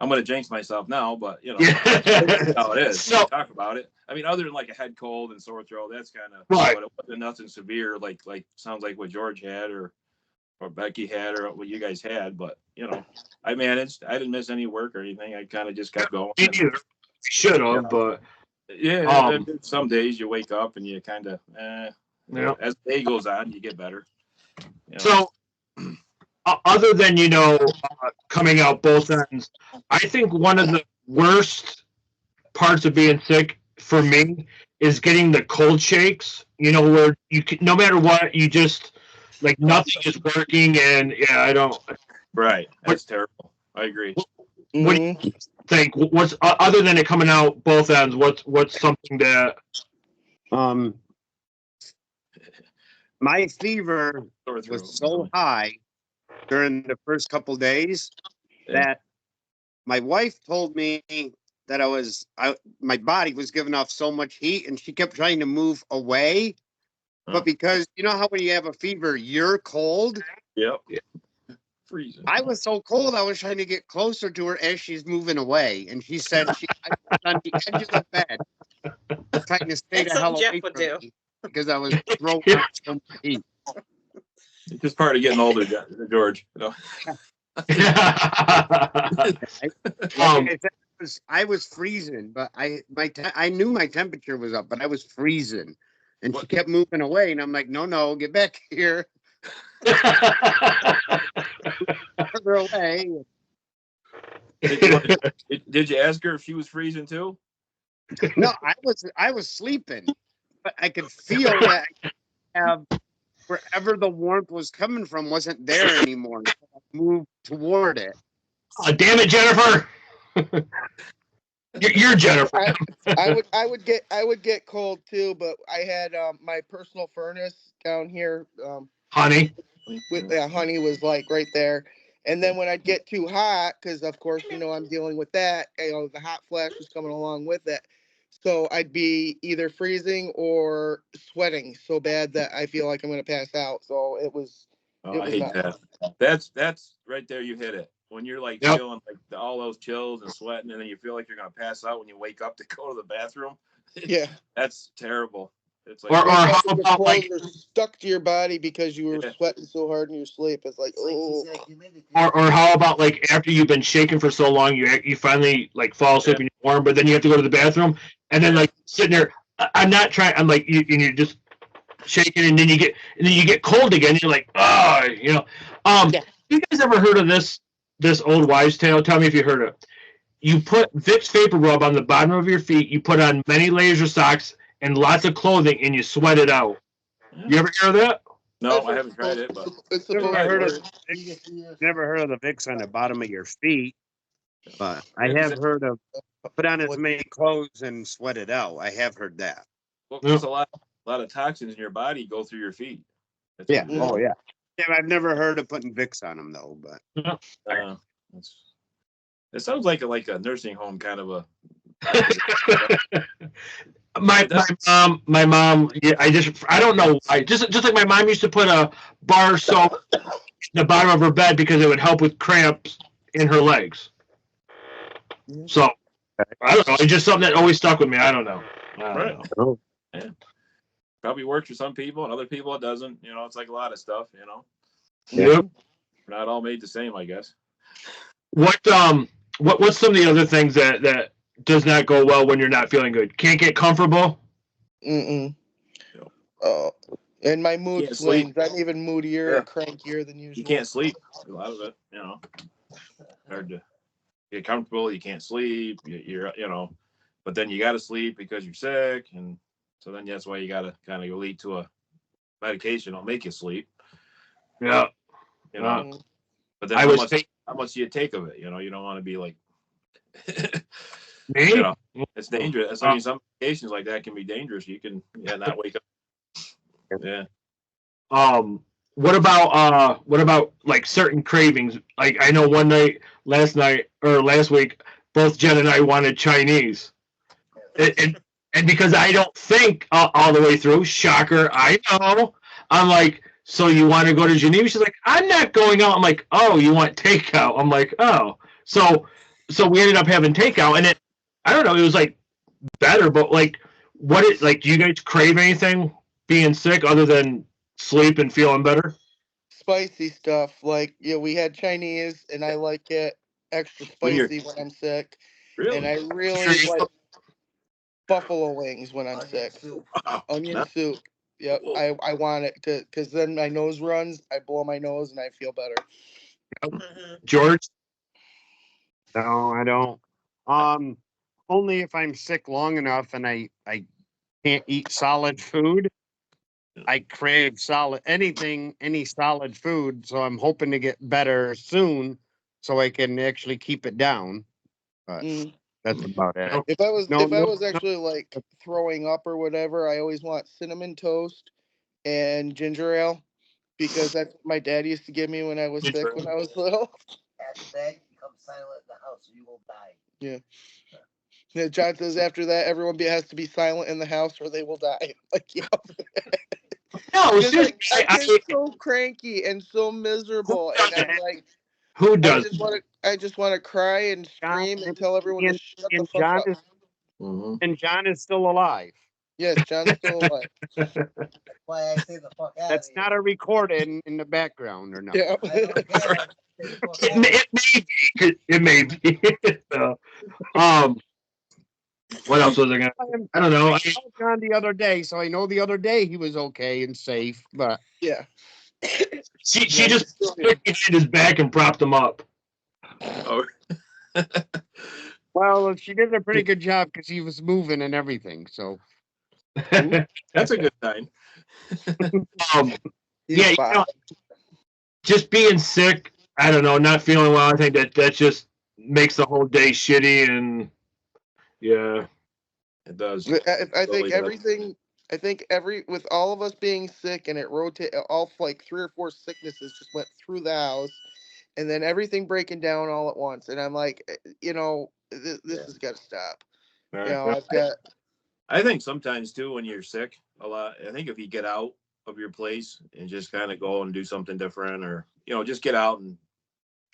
I'm going to jinx myself now, but that's how it is. So, talk about it. I mean, other than like a head cold and sore throat, that's kind of right. But it wasn't nothing severe, like sounds like what George had, or Becky had or what you guys had, but you know, I managed. I didn't miss any work or anything. I kind of just kept going. Me neither. Should have, but Yeah, some days you wake up and you kind of, yeah. as the day goes on, you get better. You know? So, other than coming out both ends, I think one of the worst parts of being sick for me is getting the cold shakes. You know, where you can, no matter what, you just like nothing is working, and yeah, I don't. Right, that's terrible. I agree. What do you think? What's other than it coming out both ends? What's something that? My fever was so high during the first couple days that my wife told me that my body was giving off so much heat, and she kept trying to move away. But because you know how when you have a fever, you're cold. Yep. Freezing. I was so cold, I was trying to get closer to her as she's moving away, and she said I was on the edge of the bed, trying to stay the hell away from me because I was throwing out so much heat. It's just part of getting older, George. You know? I was freezing, but I knew my temperature was up, but I was freezing, and she kept moving away, and I'm like, no, get back here. Further away. Did you ask her if she was freezing too? No, I was sleeping, but I could feel that wherever the warmth was coming from wasn't there anymore. So I moved toward it. Oh, damn it, Jennifer! You're Jennifer. I would get cold too, but I had my personal furnace down here. Honey. Honey was like right there. And then when I'd get too hot, because of course, I'm dealing with that, the hot flash was coming along with it. So I'd be either freezing or sweating so bad that I feel like I'm going to pass out. So it was. I hate that. That's right there. You hit it. When you're like feeling like all those chills and sweating, and then you feel like you're going to pass out when you wake up to go to the bathroom. Yeah. That's terrible. It's like, or how about like stuck to your body because you were sweating so hard in your sleep. It's like, oh. Or how about like after you've been shaking for so long, you finally like fall asleep and you're warm, but then you have to go to the bathroom, and then like sitting there. I'm not trying. I'm like you're just shaking, and then you get cold again. And you're like, oh, You guys ever heard of this old wives' tale? Tell me if you heard it. You put Vicks Vapor Rub on the bottom of your feet. You put on many layers of socks and lots of clothing, and you sweat it out. You ever hear of that? No, I haven't tried it, but never heard of the Vicks on the bottom of your feet. But I have heard of put on as many clothes and sweat it out. I have heard that. Well, there's a lot of toxins in your body go through your feet. Yeah. Oh, yeah. Yeah, I've never heard of putting Vicks on them though. But it sounds like a nursing home kind of a. My mom. Yeah, I don't know why. Just like my mom used to put a bar of soap in the bottom of her bed because it would help with cramps in her legs. So I don't know. It's just something that always stuck with me. I don't know. Yeah. Probably works for some people, and other people it doesn't. It's like a lot of stuff. Yep. We're not all made the same, I guess. What's some of the other things that does not go well when you're not feeling good? Can't get comfortable. And my mood swings. I'm even moodier and crankier than usual. You can't sleep. A lot of it, hard to get comfortable. You can't sleep. You're but then you got to sleep because you're sick, and so then that's why you got to kind of lead to a medication. It'll make you sleep. Yeah. But then how much do you take of it? You don't want to be like. Me? It's dangerous. I mean, some medications like that can be dangerous. You can not wake up. Yeah. What about like certain cravings? Like I know last week, both Jen and I wanted Chinese, and because I don't think all the way through, shocker, I know. I'm like, so you want to go to Geneva? She's like, I'm not going out. I'm like, oh, you want takeout? I'm like, oh, so we ended up having takeout, and I don't know, it was like better, but like, do you guys crave anything being sick other than sleep and feeling better? spicy stuff. Like, we had Chinese, and I like it extra When you're- spicy when I'm sick. Really? And I really like buffalo wings when I'm sick. Soup. Wow. Onion soup. Yep, Whoa. I want it to, because then my nose runs. I blow my nose and I feel better. George? No, I don't. Only if I'm sick long enough and I can't eat solid food. I crave any solid food. So I'm hoping to get better soon so I can actually keep it down. But that's about it. If I was No, if I no, was no. actually like throwing up or whatever, I always want cinnamon toast and ginger ale, because that's what my dad used to give me when I was sick when I was little. After that, you become silent in the house, or you will die. Yeah. Yeah, John says after that, everyone has to be silent in the house or they will die. Like, yeah. No, Because seriously, I get so cranky and so miserable, and I'm like, who I does? just want to cry and scream and tell everyone to shut the fuck up. And John is still alive. Yes, John's still alive. That's why I say the fuck out That's of here. not a recording in the background or nothing. Yeah. I don't care. Say the fuck out of here. It may be. So, what else was I gonna? I don't know. I saw John the other day, so I know the other day he was okay and safe. But Yeah. She Yeah, just still stood behind his back and propped him up. Oh. well, she did a pretty good job because he was moving and everything. So That's a good sign. Yeah, just being sick. I don't know, not feeling well. I think that just makes the whole day shitty, and yeah, It does. I think Totally does. everything. I think with all of us being sick, and it rotated, all like 3 or 4 sicknesses just went through the house, and then everything breaking down all at once. And I'm like, this has got to stop. All You right. know, I've got. I think sometimes too, when you're sick a lot, I think if you get out of your place and just kind of go and do something different, or just get out and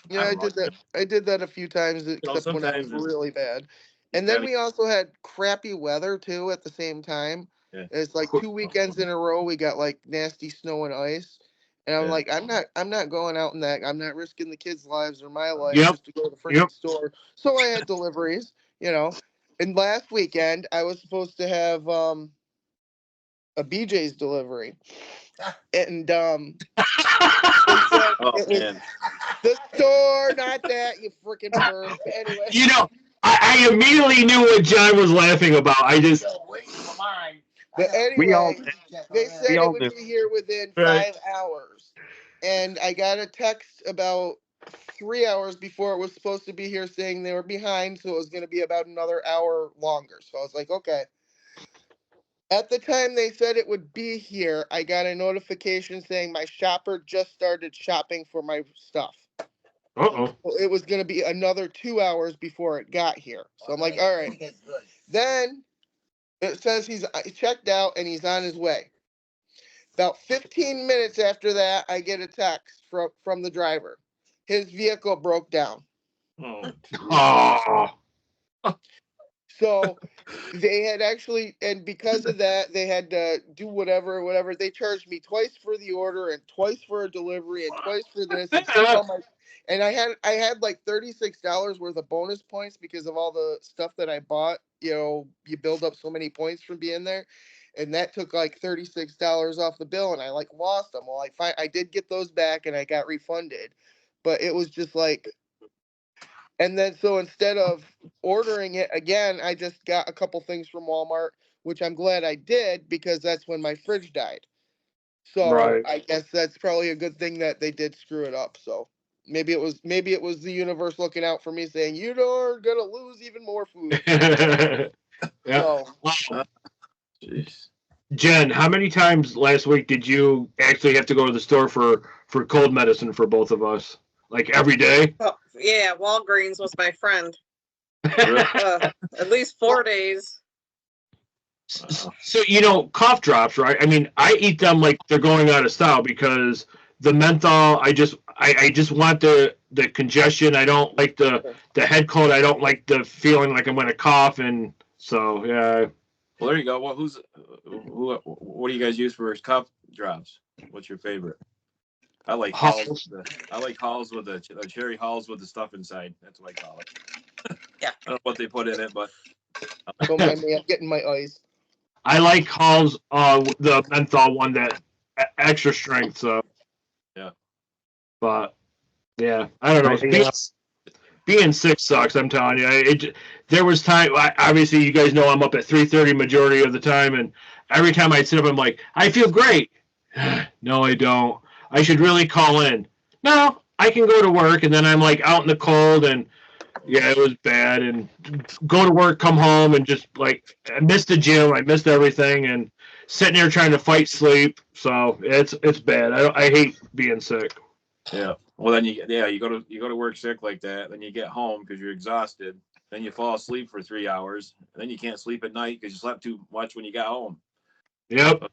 Yeah, I did that. I did that a few times, except when it was sometimes really bad. And then we also had crappy weather too at the same time. Yeah. It's like 2 weekends in a row we got like nasty snow and ice. And I'm Yeah. like, I'm not going out in that. I'm not risking the kids' lives or my life Yep. just to go to the freaking store. So I had deliveries, And last weekend I was supposed to have a BJ's delivery. And they said Oh, it was man. the store, not that, you freaking perv. But anyway. I immediately knew what John was laughing about. I just. But we all anyway, they said it would be here within 5 hours. And I got a text about 3 hours before it was supposed to be here saying they were behind, so it was going to be about another hour longer. So I was like, okay. At the time they said it would be here, I got a notification saying my shopper just started shopping for my stuff. Uh-oh. So it was going to be another 2 hours before it got here. So I'm like, all right. Then it says he's checked out and he's on his way. About 15 minutes after that, I get a text from the driver. His vehicle broke down. Oh. So they had actually, and because of that, they had to do whatever. They charged me twice for the order and twice for a delivery and twice for this. And I had like $36 worth of bonus points because of all the stuff that I bought. You build up so many points from being there. And that took like $36 off the bill, and I like lost them. Well, I did get those back, and I got refunded, but it was just like, and then so instead of ordering it again, I just got a couple things from Walmart, which I'm glad I did because that's when my fridge died. So Right. I guess that's probably a good thing that they did screw it up. So maybe it was the universe looking out for me, saying you're gonna lose even more food. Yeah. So, Jeez. Jen, how many times last week did you actually have to go to the store for cold medicine for both of us? Like every day? Oh, yeah, Walgreens was my friend. At least 4 days. So, cough drops, right? I mean, I eat them like they're going out of style because the menthol, I just want the congestion. I don't like the head cold. I don't like the feeling like I'm going to cough. And so, yeah. Well, there you go. Well, what do you guys use for cough drops? What's your favorite? I like Halls. I like halls with the cherry halls with the stuff inside. That's what I call it. Yeah. I don't know what they put in it, but Don't mind me. I'm getting my ice. I like Hall's the menthol one that extra strength. So yeah. But yeah, I don't know. Being sick sucks. I'm telling you. There was time. Obviously, you guys know I'm up at 3:30 majority of the time, and every time I sit up, I'm like, I feel great. No, I don't. I should really call in. No, I can go to work, and then I'm like out in the cold, and yeah, it was bad. And go to work, come home, and just like I missed the gym. I missed everything, and sitting there trying to fight sleep. So it's bad. I hate being sick. Yeah. Well, then you go to work sick like that. Then you get home because you're exhausted. Then you fall asleep for 3 hours. And then you can't sleep at night because you slept too much when you got home. Yep.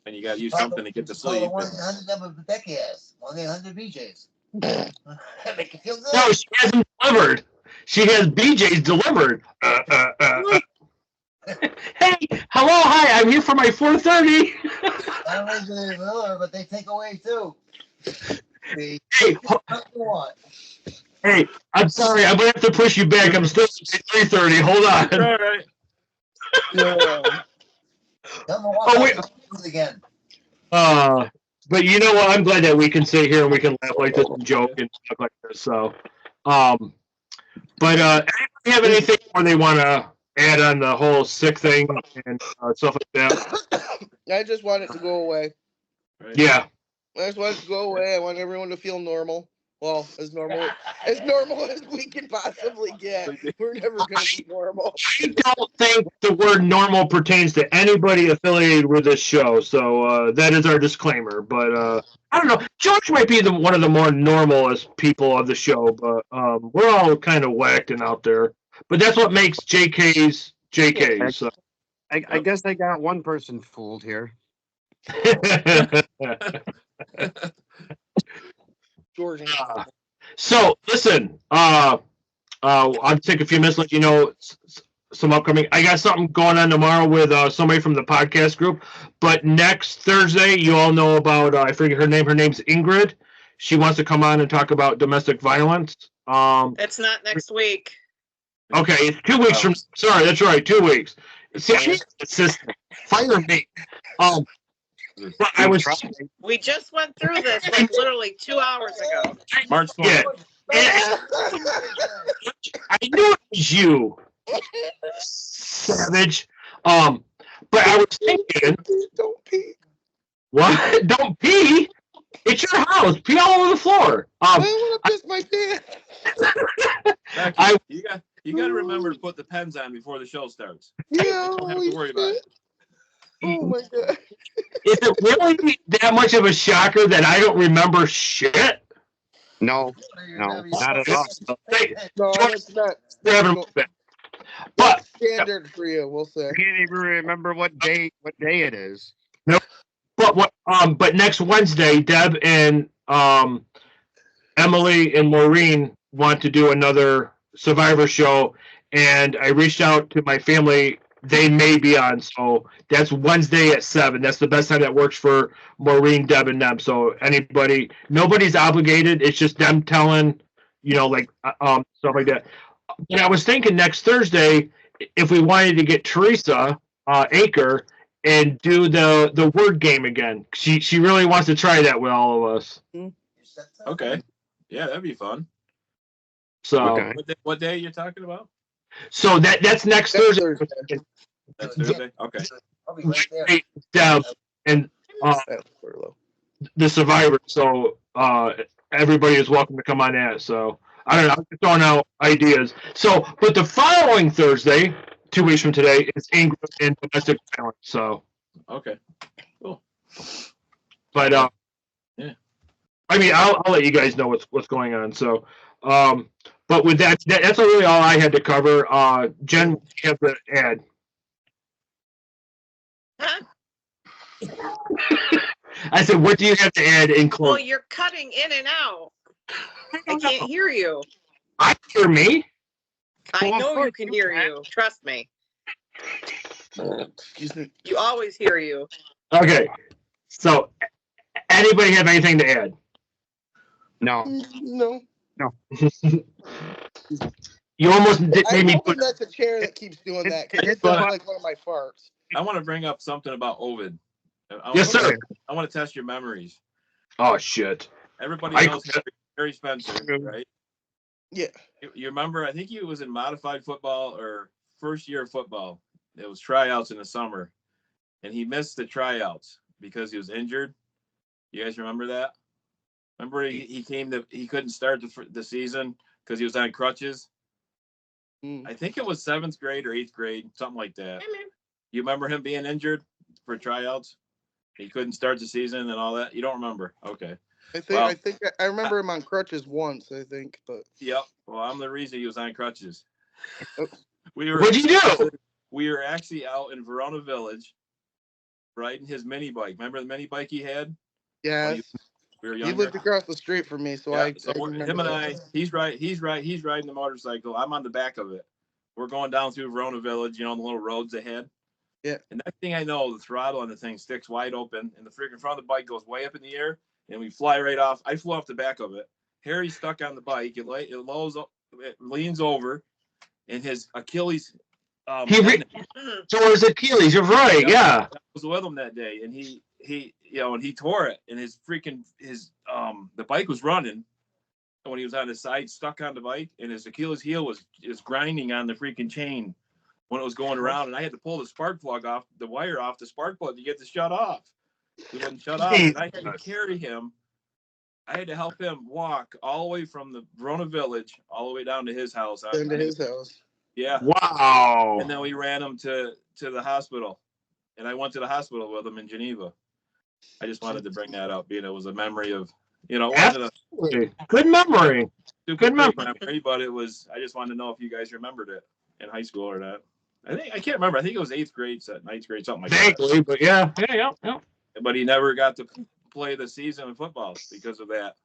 And you got to use something to get to sleep. Call the 1-800 number Becky has. 1-800-BJ's. Make you feel good. No, she hasn't delivered. She has BJ's delivered. Hey, hello, hi. I'm here for my 4:30. I don't know if they deliver, but they take away too. Hey, Hey, I'm sorry. I'm gonna have to push you back. I'm still at 3:30. Hold on. All right. Oh wait. Again. But you know what? I'm glad that we can sit here and we can laugh like this and joke and stuff like this. So, but anybody have anything more they want to add on the whole sick thing and stuff like that? I just want it to go away. Right. Yeah. I just want it to go away. I want everyone to feel normal. Well, as normal as we can possibly get. We're never going to be normal. I don't think the word normal pertains to anybody affiliated with this show, so that is our disclaimer. But I don't know. George might be one of the more normalest people of the show, but we're all kind of whacked and out there. But that's what makes JK'z JK'z. So. I guess I got one person fooled here. George. So listen, I'll take a few minutes to let you know some upcoming. I got something going on tomorrow with somebody from the podcast group. But next Thursday, you all know about I forget her name. Her name's Ingrid. She wants to come on and talk about domestic violence. It's not next week. Okay, it's 2 weeks from. Sorry, that's right, 2 weeks. See, I need an assistant. Fire me. But I was. We just went through this like literally 2 hours ago. March 20th. Yeah. I knew it was you, savage. But I was thinking. Don't pee. What? Don't pee. It's your house. Pee all over the floor. I want to piss my pants. Becky, you got to remember to put the pens on before the show starts. Yeah, You don't have to worry about it. Oh my god. Is it really that much of a shocker that I don't remember shit? No, not at all. No, it's not. But Standard for you, we'll say. I can't even remember what day it is. Nope. But next Wednesday, Deb and Emily and Maureen want to do another Survivor show, and I reached out to my family. They may be on, so that's Wednesday at 7. That's the best time that works for Maureen, Deb, and them. So nobody's obligated. It's just them telling, like stuff like that. And I was thinking next Thursday, if we wanted to get Teresa Aker and do the word game again. She really wants to try that with all of us. Okay. Yeah, that'd be fun. So Okay. What day are you talking about? So that's next Thursday. That's Thursday. Okay. I'll be right there. Deb and the Survivor. So everybody is welcome to come on that. So I don't know. I'm just throwing out ideas. So, but the following Thursday, 2 weeks from today, is Ingrid and domestic violence. So Okay. Cool. But yeah. I mean, I'll let you guys know what's going on. So, but with that's really all I had to cover. Jen, you have to add. Huh? I said, what do you have to add in closing? Well, you're cutting in and out. I can't hear you. I hear me. I know you can hear you. Trust me. You always hear you. Okay. So, anybody have anything to add? No. No. You almost made I'm me hoping put. that's a chair that keeps doing that because it But- sounds like one of my farts. I want to bring up something about Ovid. Yes, sir. I want to test your memories. Oh shit. Everybody I- knows Harry Spencer, right? Yeah. You remember? I think he was in modified football or first year of football. It was tryouts in the summer, and he missed the tryouts because he was injured. You guys remember that? Remember he couldn't start the season because he was on crutches. I think it was 7th grade or 8th grade, something like that. You remember him being injured for tryouts? He couldn't start the season and all that. You don't remember? Okay. I think I remember him on crutches once. I think, but Yep. Well, I'm the reason he was on crutches. Oh. What'd you do? We were actually out in Verona Village, riding his mini bike. Remember the mini bike he had? yes, We were he younger. lived across the street from me, so Yeah, I remember him and that. he's riding the motorcycle. I'm on the back of it. We're going down through Verona Village, the little roads ahead. Yeah. And next thing I know, the throttle on the thing sticks wide open, and the freaking front of the bike goes way up in the air, and we fly right off. I flew off the back of it. Harry's stuck on the bike. It leans over, and his Achilles. So it was Achilles. You're right. Yeah. I was with him that day, and he tore it, and the bike was running, and when he was on his side, stuck on the bike, and his Achilles heel was grinding on the freaking chain when it was going around, and I had to pull the spark plug off, the wire off the spark plug to get it to shut off. It wouldn't shut off, and I had to carry him. I had to help him walk all the way from the Verona Village all the way down to his house. Into his house. Yeah. Wow. And then we ran him to the hospital, and I went to the hospital with him in Geneva. I just wanted to bring that up. It was a memory of, it wasn't a good memory. Good memory, but it was. I just wanted to know if you guys remembered it in high school or not. I can't remember. I think it was 8th grade, 9th grade, something like that. Vaguely, but yeah. But he never got to play the season of football because of that.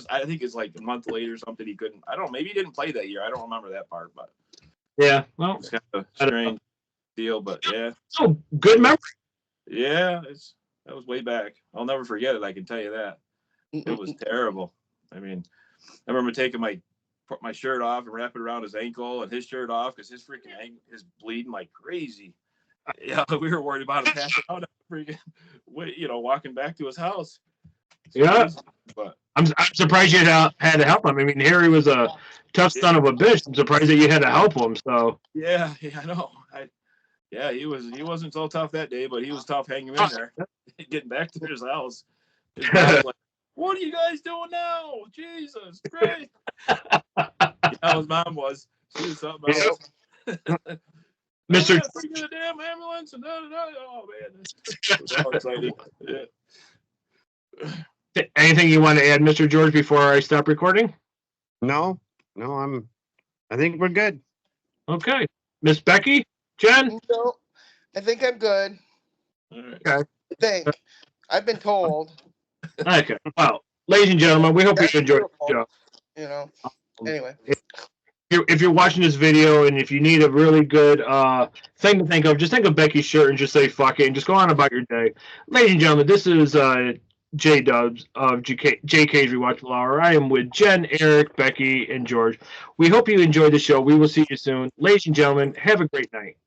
I think it's like a month later or something. He couldn't. I don't know. Maybe he didn't play that year. I don't remember that part, but yeah. Well, it's kind of a strange deal, but yeah. So good memory. Yeah, that was way back. I'll never forget it. I can tell you that. It was terrible. I mean, I remember taking put my shirt off and wrap it around his ankle and his shirt off because his freaking ankle is bleeding like crazy. Yeah, we were worried about him passing out, freaking, walking back to his house. Yeah, but I'm surprised you had to help him. I mean, Harry was a tough son of a bitch. I'm surprised that you had to help him. So yeah, I know. He wasn't so tough that day, but he was tough hanging in there, getting back to his house. His mom was like, "What are you guys doing now? Jesus Christ!" His mom was. She was something else. Mr. Bring the damn ambulance and oh man, it was so exciting. Yeah. Anything you want to add, Mr. George, before I stop recording? No, I think we're good. Okay. Miss Becky? Jenn? No, I think I'm good. All right. Okay. I think. I've been told. Okay. Well, ladies and gentlemen, we hope you enjoyed the show. Anyway. If you're watching this video and if you need a really good thing to think of, just think of Becky's shirt and just say fuck it and just go on about your day. Ladies and gentlemen, this is JDUBBS of JK'z Rewatchable Hour. I am with Jenn, Eric, Becky, and George. We hope you enjoyed the show. We will see you soon. Ladies and gentlemen, have a great night.